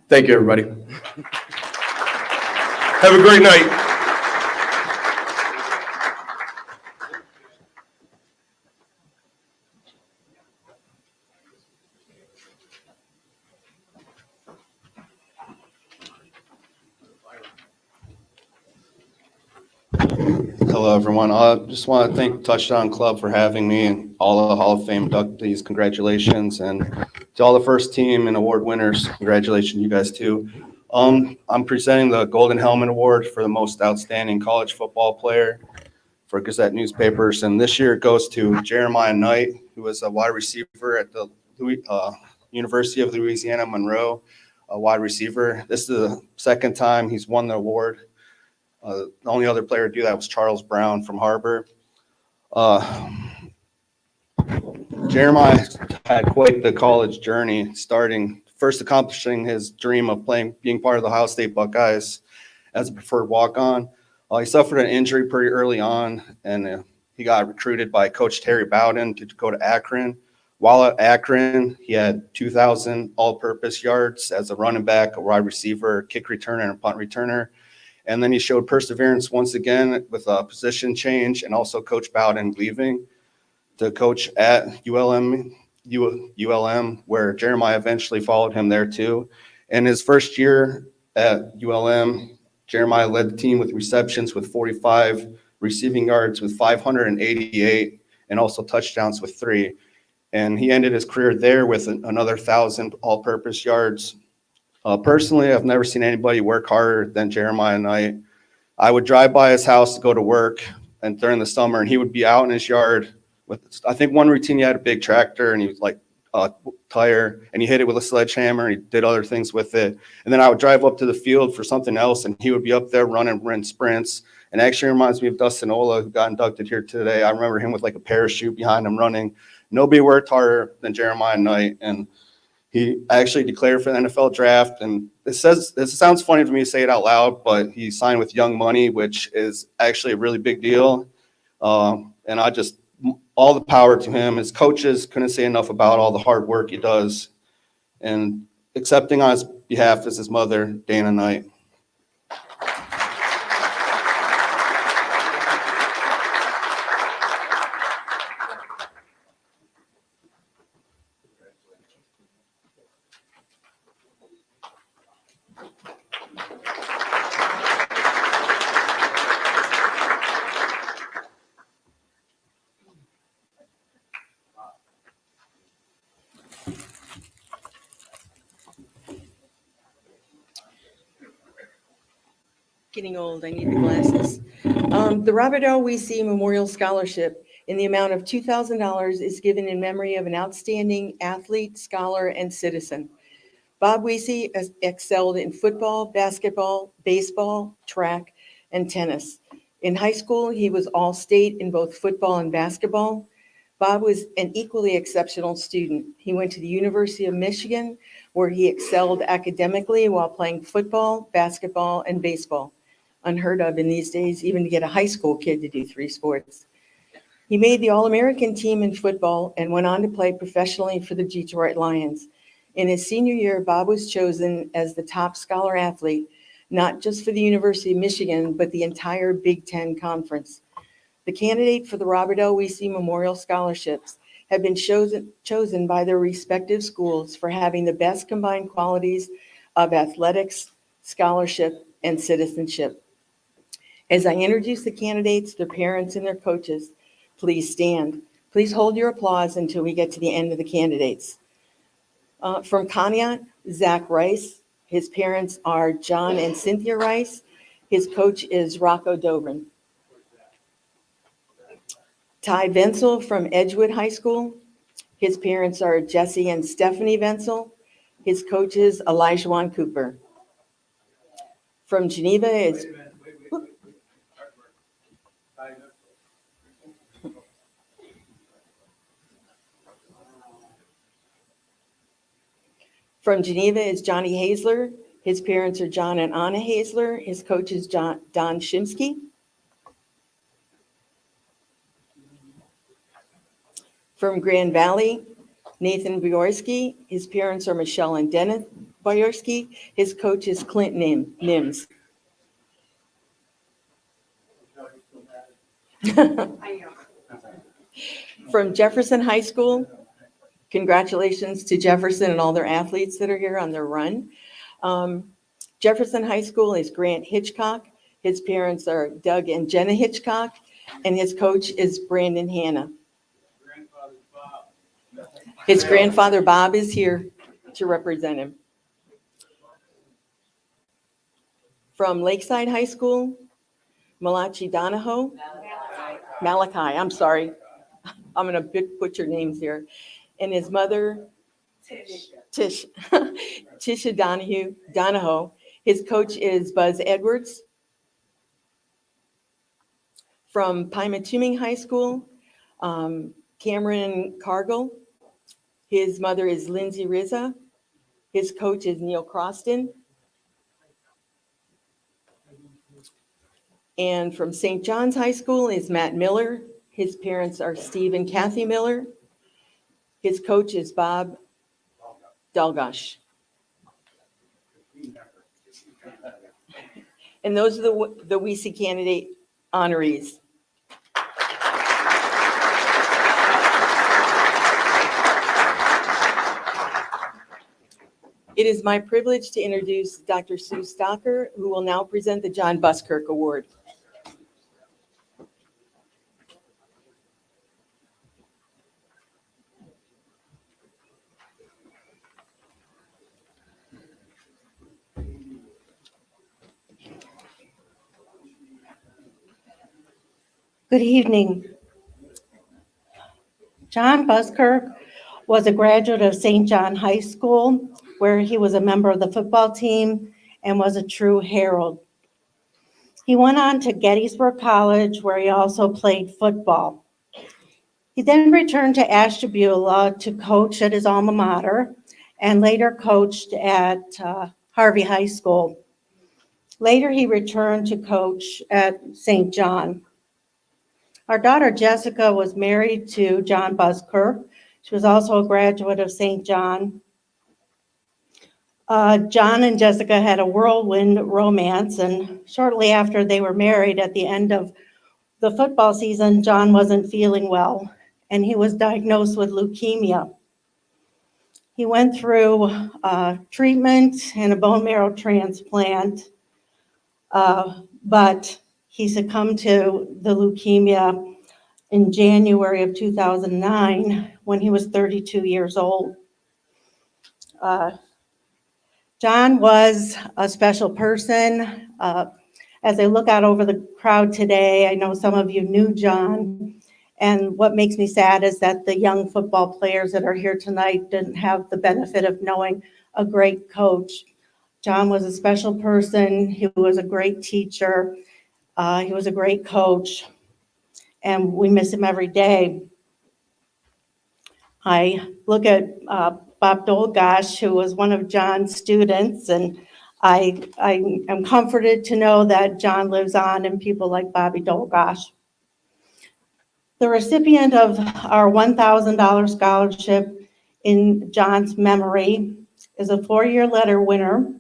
Thank you, everybody. Have a great night. Hello, everyone. I just want to thank Touchdown Club for having me and all of the Hall of Fame inductees. Congratulations. And to all the first team and award winners, congratulations, you guys, too. I'm presenting the Golden Helmet Award for the most outstanding college football player for Gazette newspapers. And this year it goes to Jeremiah Knight, who was a wide receiver at the University of Louisiana Monroe, a wide receiver. This is the second time he's won the award. The only other player to do that was Charles Brown from Harbor. Jeremiah had quite the college journey, first accomplishing his dream of being part of the Ohio State Buckeyes as a preferred walk-on. He suffered an injury pretty early on, and he got recruited by Coach Terry Bowden to go to Akron. While at Akron, he had 2,000 all-purpose yards as a running back, a wide receiver, kick returner, and a punt returner. And then he showed perseverance once again with a position change, and also Coach Bowden leaving to coach at ULM, where Jeremiah eventually followed him there too. In his first year at ULM, Jeremiah led the team with receptions with 45, receiving yards with 588, and also touchdowns with 3. And he ended his career there with another 1,000 all-purpose yards. Personally, I've never seen anybody work harder than Jeremiah Knight. I would drive by his house to go to work and during the summer, and he would be out in his yard with, I think one routine, he had a big tractor and he was like tire, and he hit it with a sledgehammer and he did other things with it. And then I would drive up to the field for something else and he would be up there running sprints. And actually reminds me of Dustin Ola, who got inducted here today. I remember him with like a parachute behind him running. Nobody worked harder than Jeremiah Knight. And he actually declared for the NFL draft. And this sounds funny to me to say it out loud, but he signed with Young Money, which is actually a really big deal. And I just, all the power to him. His coaches couldn't say enough about all the hard work he does. And accepting on his behalf is his mother, Dana Knight. Getting old, I need the glasses. The Robert L. Weesey Memorial Scholarship in the amount of $2,000 is given in memory of an outstanding athlete, scholar, and citizen. Bob Weesey excelled in football, basketball, baseball, track, and tennis. In high school, he was all-state in both football and basketball. Bob was an equally exceptional student. He went to the University of Michigan, where he excelled academically while playing football, basketball, and baseball. Unheard of in these days, even to get a high school kid to do 3 sports. He made the All-American team in football and went on to play professionally for the Detroit Lions. In his senior year, Bob was chosen as the top scholar athlete, not just for the University of Michigan, but the entire Big Ten Conference. The candidate for the Robert L. Weesey Memorial Scholarships have been chosen by their respective schools for having the best combined qualities of athletics, scholarship, and citizenship. As I introduce the candidates, their parents, and their coaches, please stand. Please hold your applause until we get to the end of the candidates. From Conneaut, Zach Rice. His parents are John and Cynthia Rice. His coach is Rocco Dobrin. Ty Venzel from Edgewood High School. His parents are Jesse and Stephanie Venzel. His coach is Elijah Cooper. From Geneva is From Geneva is Johnny Hazler. His parents are John and Anna Hazler. His coach is Don Shimsky. From Grand Valley, Nathan Byorski. His parents are Michelle and Dennis Byorski. His coach is Clint Nims. From Jefferson High School, congratulations to Jefferson and all their athletes that are here on their run. Jefferson High School is Grant Hitchcock. His parents are Doug and Jenna Hitchcock, and his coach is Brandon Hanna. His grandfather Bob is here to represent him. From Lakeside High School, Malachi Donahoe. Malachi, I'm sorry. I'm going to butcher names here. And his mother, Tisha Donahoe. His coach is Buzz Edwards. From Pymatuming High School, Cameron Cargill. His mother is Lindsay Rizza. His coach is Neil Croston. And from St. John's High School is Matt Miller. His parents are Steve and Kathy Miller. His coach is Bob Dalgosh. And those are the WEC candidate honorees. It is my privilege to introduce Dr. Sue Stocker, who will now present the John Buskirk Award. Good evening. John Buskirk was a graduate of St. John High School, where he was a member of the football team and was a true herald. He went on to Gettysburg College, where he also played football. He then returned to Ashtabula to coach at his alma mater and later coached at Harvey High School. Later, he returned to coach at St. John. Our daughter Jessica was married to John Buskirk. She was also a graduate of St. John. John and Jessica had a whirlwind romance, and shortly after they were married, at the end of the football season, John wasn't feeling well, and he was diagnosed with leukemia. He went through treatment and a bone marrow transplant, but he succumbed to the leukemia in January of 2009 when he was 32 years old. John was a special person. As I look out over the crowd today, I know some of you knew John, and what makes me sad is that the young football players that are here tonight didn't have the benefit of knowing a great coach. John was a special person. He was a great teacher. He was a great coach, and we miss him every day. I look at Bob Dolgosh, who was one of John's students, and I am comforted to know that John lives on in people like Bobby Dolgosh. The recipient of our $1,000 scholarship in John's memory is a four-year letter winner.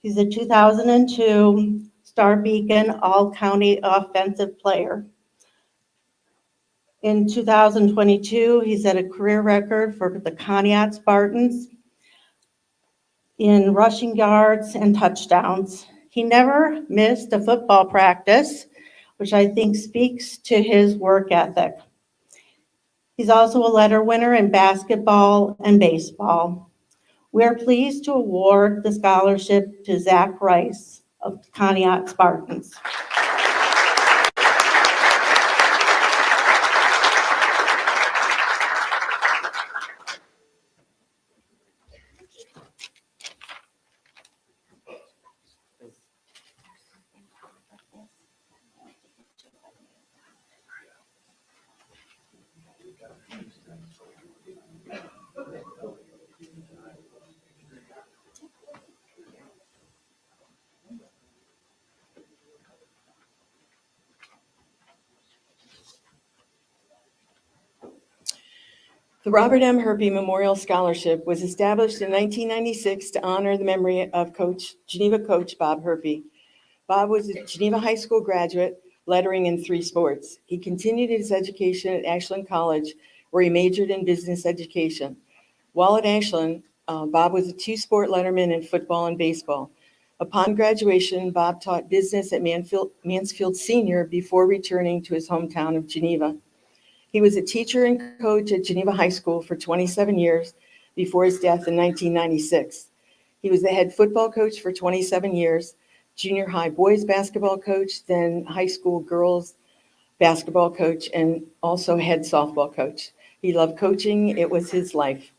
He's a 2002 Star Beacon All-County Offensive Player. In 2022, he set a career record for the Conneaut Spartans in rushing yards and touchdowns. He never missed a football practice, which I think speaks to his work ethic. He's also a letter winner in basketball and baseball. We are pleased to award the scholarship to Zach Rice of Conneaut Spartans. The Robert M. Herpy Memorial Scholarship was established in 1996 to honor the memory of Geneva coach Bob Herpy. Bob was a Geneva High School graduate, lettering in 3 sports. He continued his education at Ashland College, where he majored in business education. While at Ashland, Bob was a 2-sport letterman in football and baseball. Upon graduation, Bob taught business at Mansfield Senior before returning to his hometown of Geneva. He was a teacher and coach at Geneva High School for 27 years before his death in 1996. He was the head football coach for 27 years, junior high boys basketball coach, then high school girls basketball coach, and also head softball coach. He loved coaching. It was his life.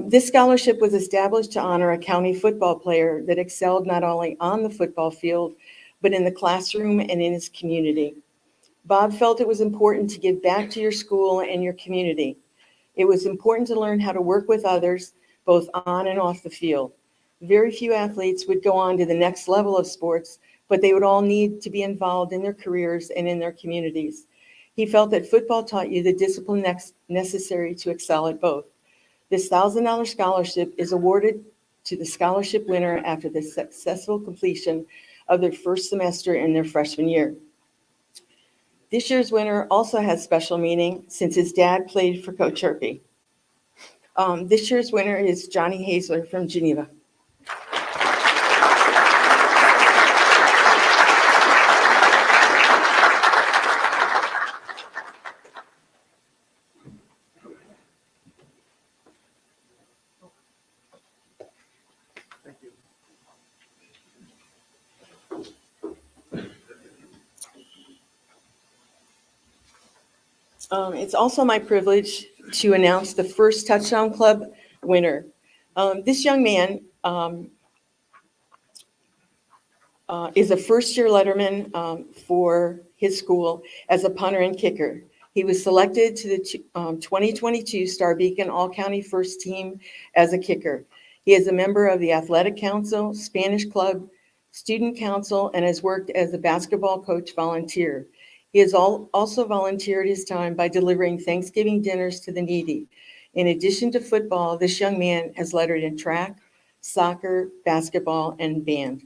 This scholarship was established to honor a county football player that excelled not only on the football field, but in the classroom and in his community. Bob felt it was important to give back to your school and your community. It was important to learn how to work with others, both on and off the field. Very few athletes would go on to the next level of sports, but they would all need to be involved in their careers and in their communities. He felt that football taught you the discipline necessary to excel at both. This $1,000 scholarship is awarded to the scholarship winner after the successful completion of their first semester in their freshman year. This year's winner also has special meaning since his dad played for Coach Herpy. This year's winner is Johnny Hazler from Geneva. It's also my privilege to announce the first Touchdown Club winner. This young man is a first-year letterman for his school as a punter and kicker. He was selected to the 2022 Star Beacon All-County First Team as a kicker. He is a member of the Athletic Council, Spanish Club, Student Council, and has worked as a basketball coach volunteer. He has also volunteered his time by delivering Thanksgiving dinners to the needy. In addition to football, this young man has lettered in track, soccer, basketball, and band.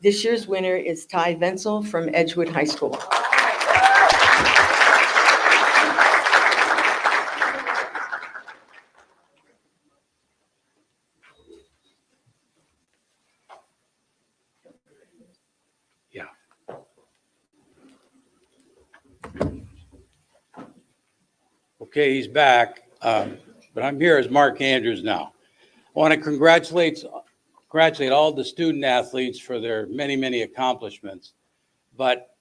This year's winner is Ty Venzel from Edgewood High School. Okay, he's back, but I'm here as Mark Andrews now. I want to congratulate all the student athletes for their many, many accomplishments. But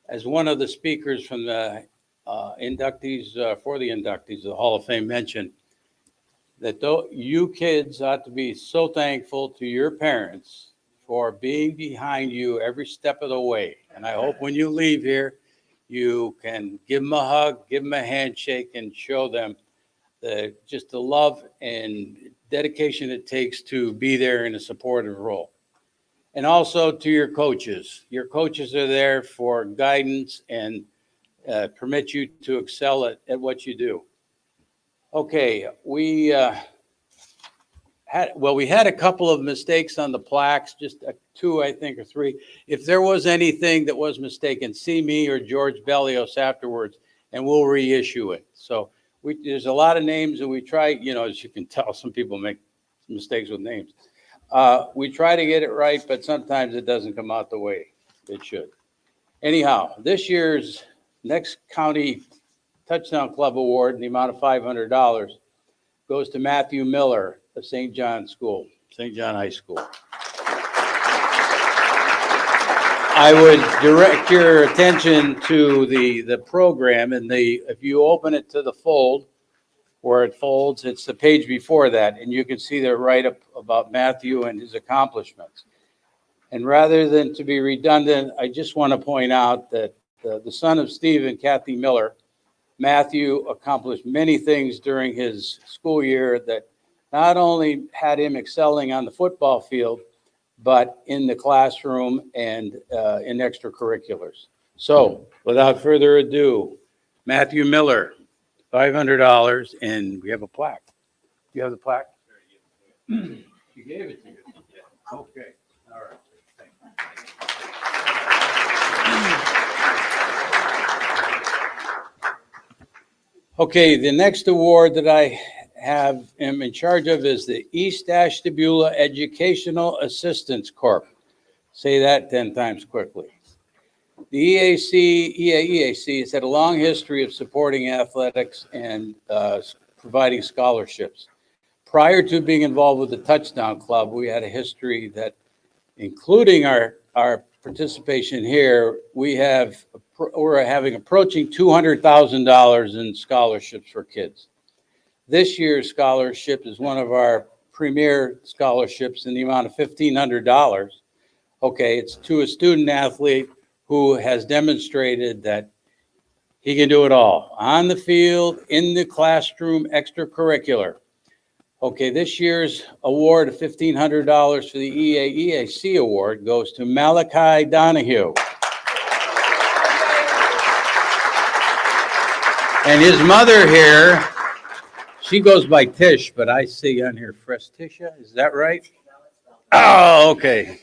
as one of the speakers from the inductees, the Hall of Fame mentioned, that you kids ought to be so thankful to your parents for being behind you every step of the way. And I hope when you leave here, you can give them a hug, give them a handshake, and show them just the love and dedication it takes to be there in a supportive role. And also to your coaches. Your coaches are there for guidance and permit you to excel at what you do. Okay, we had a couple of mistakes on the plaques, just two, I think, or three. If there was anything that was mistaken, see me or George Bellios afterwards, and we'll reissue it. So there's a lot of names, and we try, as you can tell, some people make mistakes with names. We try to get it right, but sometimes it doesn't come out the way it should. Anyhow, this year's next county Touchdown Club Award in the amount of $500 goes to Matthew Miller of St. John High School. I would direct your attention to the program, and if you open it to the fold, where it folds, it's the page before that, and you can see the write-up about Matthew and his accomplishments. And rather than to be redundant, I just want to point out that the son of Steve and Kathy Miller, Matthew accomplished many things during his school year that not only had him excelling on the football field, but in the classroom and in extracurriculars. So without further ado, Matthew Miller, $500, and we have a plaque. Do you have the plaque? You gave it to you. Okay, all right. Okay, the next award that I am in charge of is the East Ashtabula Educational Assistance Corp. Say that 10 times quickly. The EAEAC has had a long history of supporting athletics and providing scholarships. Prior to being involved with the Touchdown Club, we had a history that, including our participation here, we're having approaching $200,000 in scholarships for kids. This year's scholarship is one of our premier scholarships in the amount of $1,500. Okay, it's to a student athlete who has demonstrated that he can do it all, on the field, in the classroom, extracurricular. Okay, this year's award of $1,500 for the EAEAC award goes to Malachi Donahue. And his mother here, she goes by Tish, but I see on here Frestisha, is that right? Oh, okay.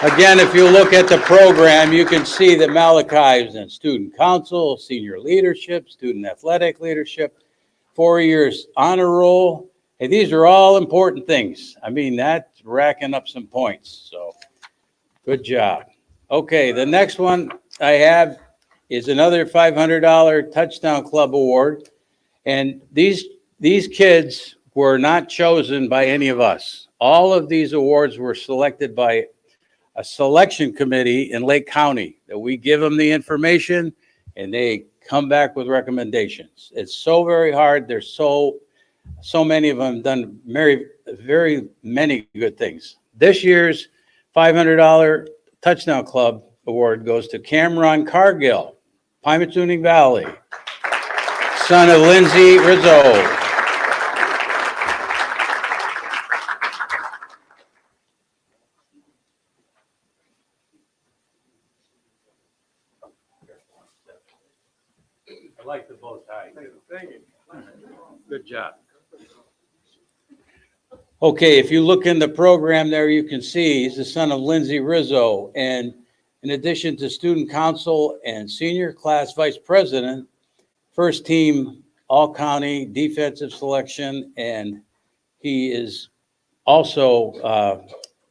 Again, if you look at the program, you can see that Malachi is in student council, senior leadership, student athletic leadership, 4 years honor roll. And these are all important things. I mean, that's racking up some points. So good job. Okay, the next one I have is another $500 Touchdown Club Award. And these kids were not chosen by any of us. All of these awards were selected by a selection committee in Lake County that we give them the information and they come back with recommendations. It's so very hard. There's so many of them done very many good things. This year's $500 Touchdown Club Award goes to Cameron Cargill, Pymatuning Valley, son of Lindsay Rizzo. I like the bow tie. Thank you. Good job. Okay, if you look in the program there, you can see he's the son of Lindsay Rizzo. And in addition to student council and senior class vice president, first team all-county defensive selection, and he is also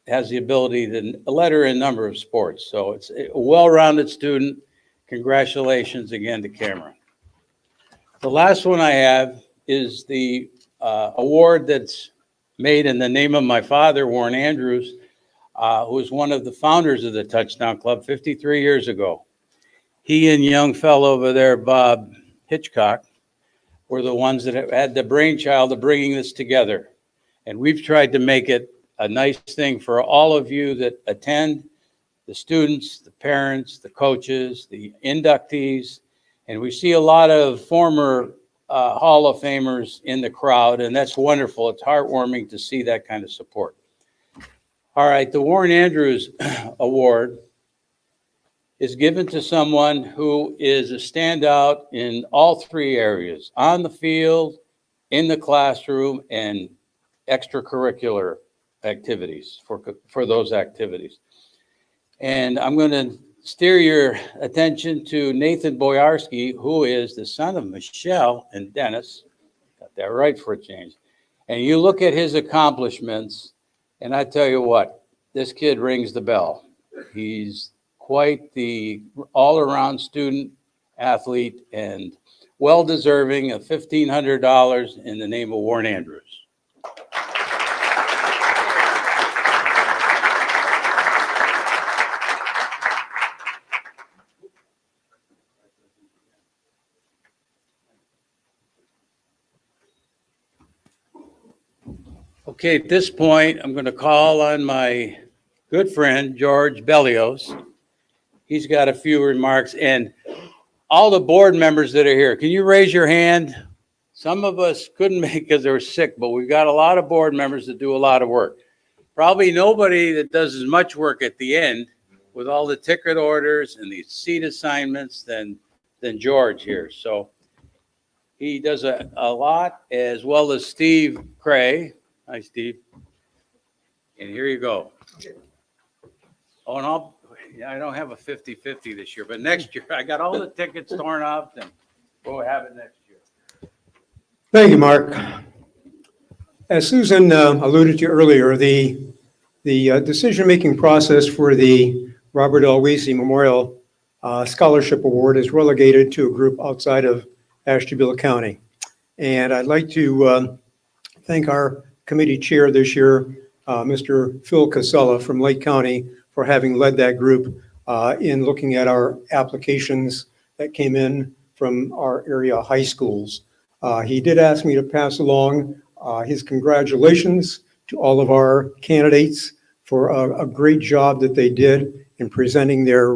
has the ability to letter in a number of sports. So it's a well-rounded student. Congratulations again to Cameron. The last one I have is the award that's made in the name of my father, Warren Andrews, who was one of the founders of the Touchdown Club 53 years ago. He and young fellow over there, Bob Hitchcock, were the ones that had the brainchild of bringing this together. And we've tried to make it a nice thing for all of you that attend, the students, the parents, the coaches, the inductees. And we see a lot of former Hall of Famers in the crowd, and that's wonderful. It's heartwarming to see that kind of support. All right, the Warren Andrews Award is given to someone who is a standout in all three areas, on the field, in the classroom, and extracurricular activities for those activities. And I'm going to steer your attention to Nathan Boyarski, who is the son of Michelle and Dennis. Got that right for a change. And you look at his accomplishments, and I tell you what, this kid rings the bell. He's quite the all-around student athlete and well-deserving of $1,500 in the name of Warren Andrews. Okay, at this point, I'm going to call on my good friend, George Bellios. He's got a few remarks, and all the board members that are here, can you raise your hand? Some of us couldn't make because they were sick, but we've got a lot of board members that do a lot of work. Probably nobody that does as much work at the end with all the ticket orders and the seat assignments than George here. So he does a lot, as well as Steve Cray. Hi, Steve. And here you go. Oh, and I don't have a 50-50 this year, but next year, I got all the tickets torn up, and we'll have it next year. Thank you, Mark. As Susan alluded to earlier, the decision-making process for the Robert L. Weesey Memorial Scholarship Award is relegated to a group outside of Ashtabula County. And I'd like to thank our committee chair this year, Mr. Phil Casella from Lake County, for having led that group in looking at our applications that came in from our area high schools. He did ask me to pass along his congratulations to all of our candidates for a great job that they did in presenting their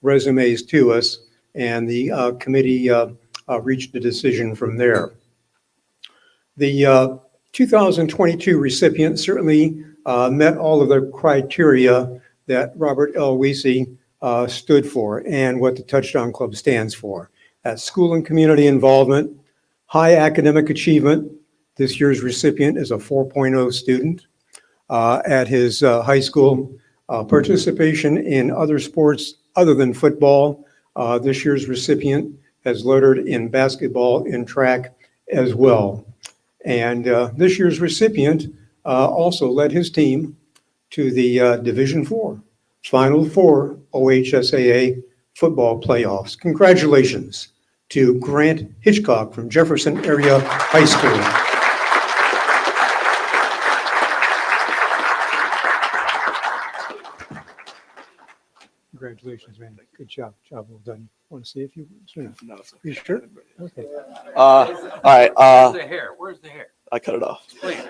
resumes to us, and the committee reached a decision from there. The 2022 recipient certainly met all of the criteria that Robert L. Weesey stood for and what the Touchdown Club stands for. That's school and community involvement, high academic achievement. This year's recipient is a 4.0 student at his high school, Participation in other sports other than football. This year's recipient has lettered in basketball and track as well. And this year's recipient also led his team to the Division IV, Final Four OHSAA football playoffs. Congratulations to Grant Hitchcock from Jefferson Area High School. Congratulations, man. Good job. Job well done. Want to see if you? No. You sure? Okay. All right. Where's the hair? Where's the hair? I cut it off. Please.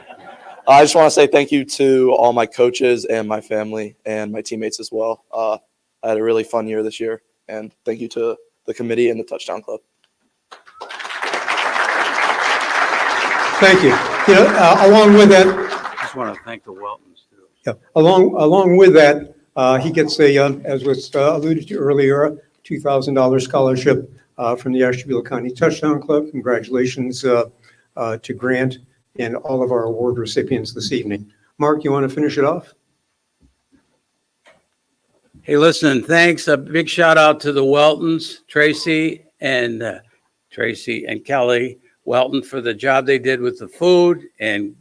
I just want to say thank you to all my coaches and my family and my teammates as well. I had a really fun year this year, and thank you to the committee and the Touchdown Club. Thank you. You know, along with that, Just want to thank the Weltons too. yeah, along with that, he gets a, as was alluded to earlier, $2,000 scholarship from the Ashtabula County Touchdown Club. Congratulations to Grant and all of our award recipients this evening. Mark, you want to finish it off? Hey, listen, thanks. A big shout out to the Weltons, Tracy and Kelly Welton for the job they did with the food. And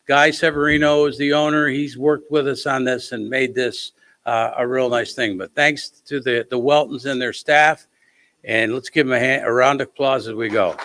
Guy Severino is the owner. He's worked with us on this and made this a real nice thing. But thanks to the Weltons and their staff. And let's give them a round of applause as we go.